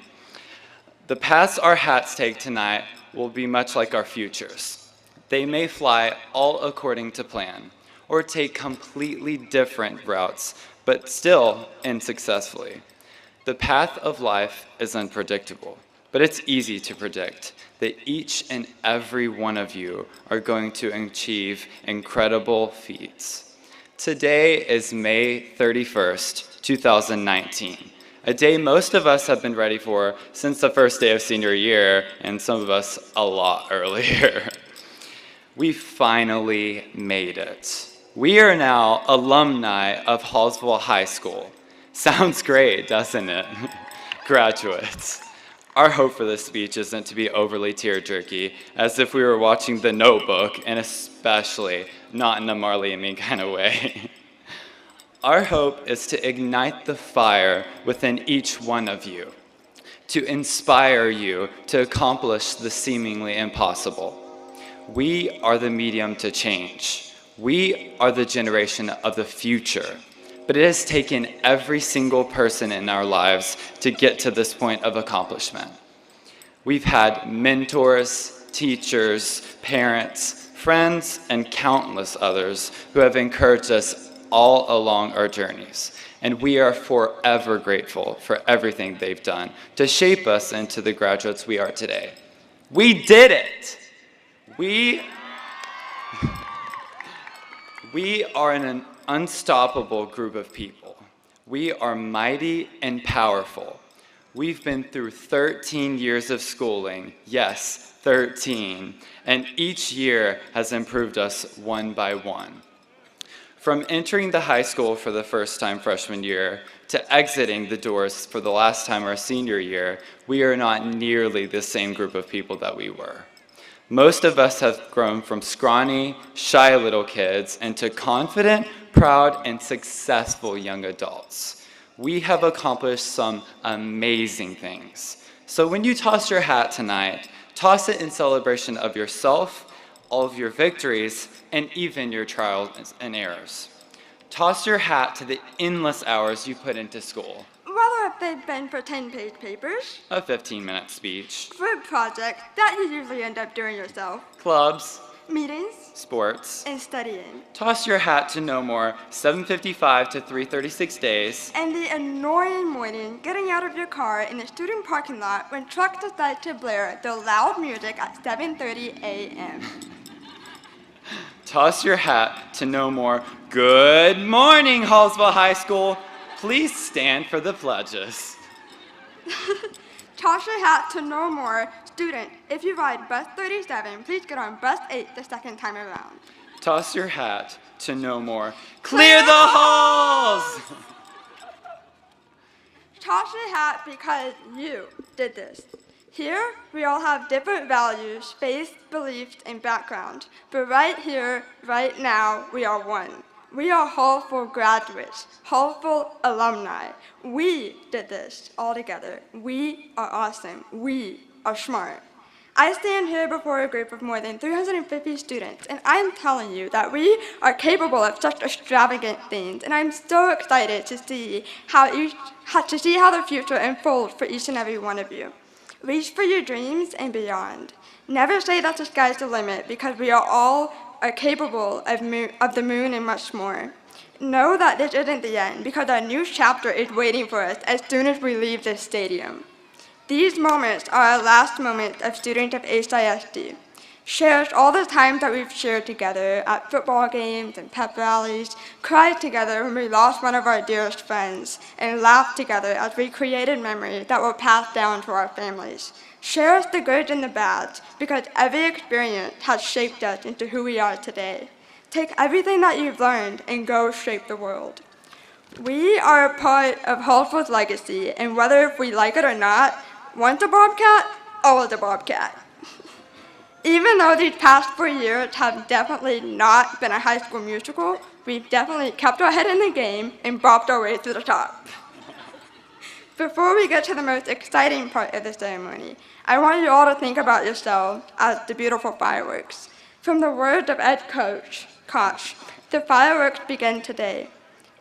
Speaker 11: The paths our hats take tonight will be much like our futures. They may fly all according to plan, or take completely different routes, but still end successfully. The path of life is unpredictable, but it's easy to predict that each and every one of you are going to achieve incredible feats. Today is May 31st, 2019, a day most of us have been ready for since the first day of senior year, and some of us a lot earlier. We finally made it. We are now alumni of Hallsville High School. Sounds great, doesn't it? Graduates. Our hope for this speech isn't to be overly tear-jerky, as if we were watching The Notebook, and especially not in a Marley and Me kind of way. Our hope is to ignite the fire within each one of you, to inspire you to accomplish the seemingly impossible. We are the medium to change. We are the generation of the future. But it has taken every single person in our lives to get to this point of accomplishment. We've had mentors, teachers, parents, friends, and countless others who have encouraged us all along our journeys. And we are forever grateful for everything they've done to shape us into the graduates we are today. We did it! We are an unstoppable group of people. We are mighty and powerful. We've been through 13 years of schooling. Yes, 13. And each year has improved us one by one. From entering the high school for the first time freshman year to exiting the doors for the last time our senior year, we are not nearly the same group of people that we were. Most of us have grown from scrawny, shy little kids into confident, proud, and successful young adults. We have accomplished some amazing things. So when you toss your hat tonight, toss it in celebration of yourself, all of your victories, and even your trials and errors. Toss your hat to the endless hours you put into school.
Speaker 12: Whether they've been for 10-page papers,
Speaker 11: A 15-minute speech,
Speaker 12: group projects that you usually end up doing yourself,
Speaker 11: clubs,
Speaker 12: meetings,
Speaker 11: sports.
Speaker 12: and studying,
Speaker 11: Toss your hat to no more 7:55 to 3:36 days.
Speaker 12: and the annoying morning getting out of your car in the student parking lot when trucks decide to blare the loud music at 7:30 a.m.
Speaker 11: Toss your hat to no more good morning, Hallsville High School. Please stand for the pledges.
Speaker 12: Toss your hat to no more student. If you ride bus 37, please get on bus 8 the second time around.
Speaker 11: Toss your hat to no more clear the halls.
Speaker 12: Toss your hat because you did this. Here, we all have different values, faiths, beliefs, and backgrounds. But right here, right now, we are one. We are Hallsville graduates, Hallsville alumni. We did this all together. We are awesome. We are smart. I stand here before a group of more than 350 students, and I'm telling you that we are capable of such extravagant things, and I'm so excited to see how the future unfolds for each and every one of you. Reach for your dreams and beyond. Never say that the sky's the limit, because we are capable of the moon and much more. Know that this isn't the end, because our new chapter is waiting for us as soon as we leave this stadium. These moments are our last moments as students of HISD. Cherish all the times that we've shared together at football games and pep rallies, cried together when we lost one of our dearest friends, and laughed together as we created memories that will pass down to our families. Cherish the good and the bad, because every experience has shaped us into who we are today. Take everything that you've learned and go shape the world. We are a part of Hallsville's legacy, and whether we like it or not, once a Bobcat, always a Bobcat. Even though these past 4 years have definitely not been a high school musical, we've definitely kept our head in the game and bopped our way to the top. Before we get to the most exciting part of the ceremony, I want you all to think about yourselves as the beautiful fireworks. From the words of Ed Koch, the fireworks begin today.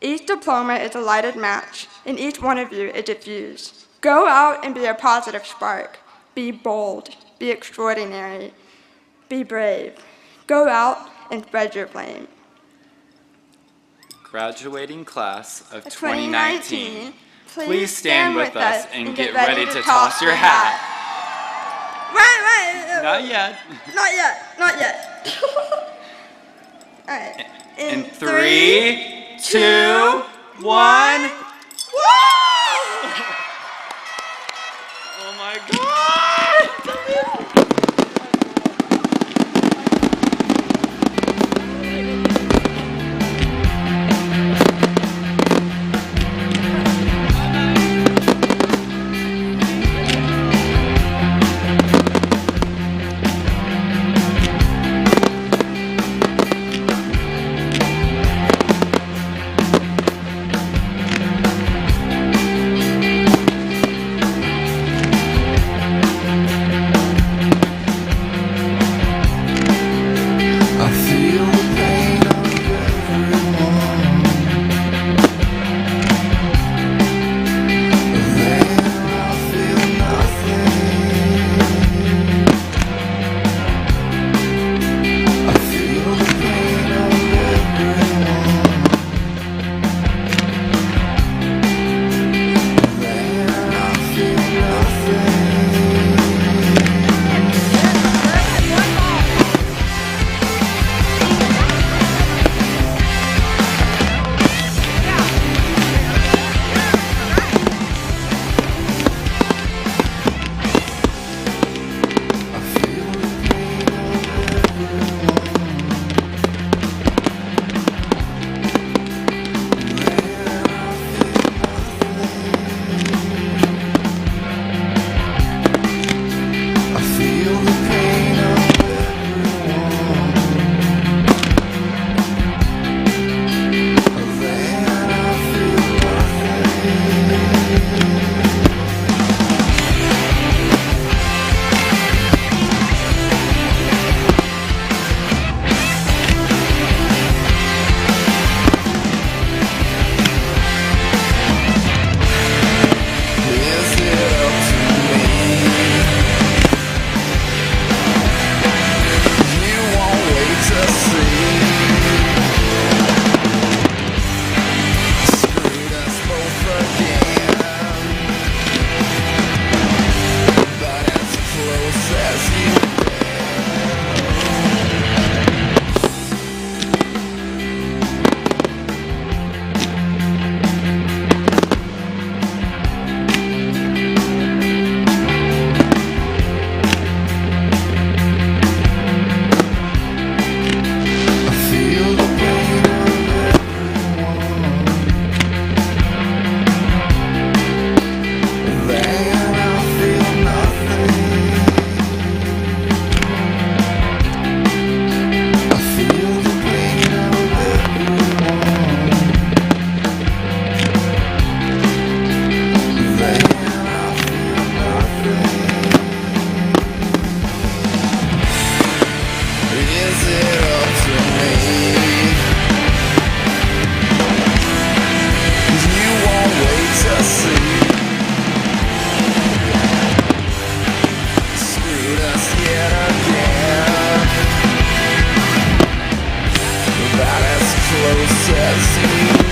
Speaker 12: Each diploma is a lighted match, and each one of you is a fuse. Go out and be a positive spark. Be bold. Be extraordinary. Be brave. Go out and spread your flame.
Speaker 11: Graduating class of
Speaker 12: 2019,
Speaker 11: 2019, please stand with us and get ready to toss your hat.
Speaker 12: Right.
Speaker 11: Not yet.
Speaker 12: Not yet. All right.
Speaker 11: In 3, 2, 1.
Speaker 12: Woo!
Speaker 11: Oh my God!
Speaker 4: Close as you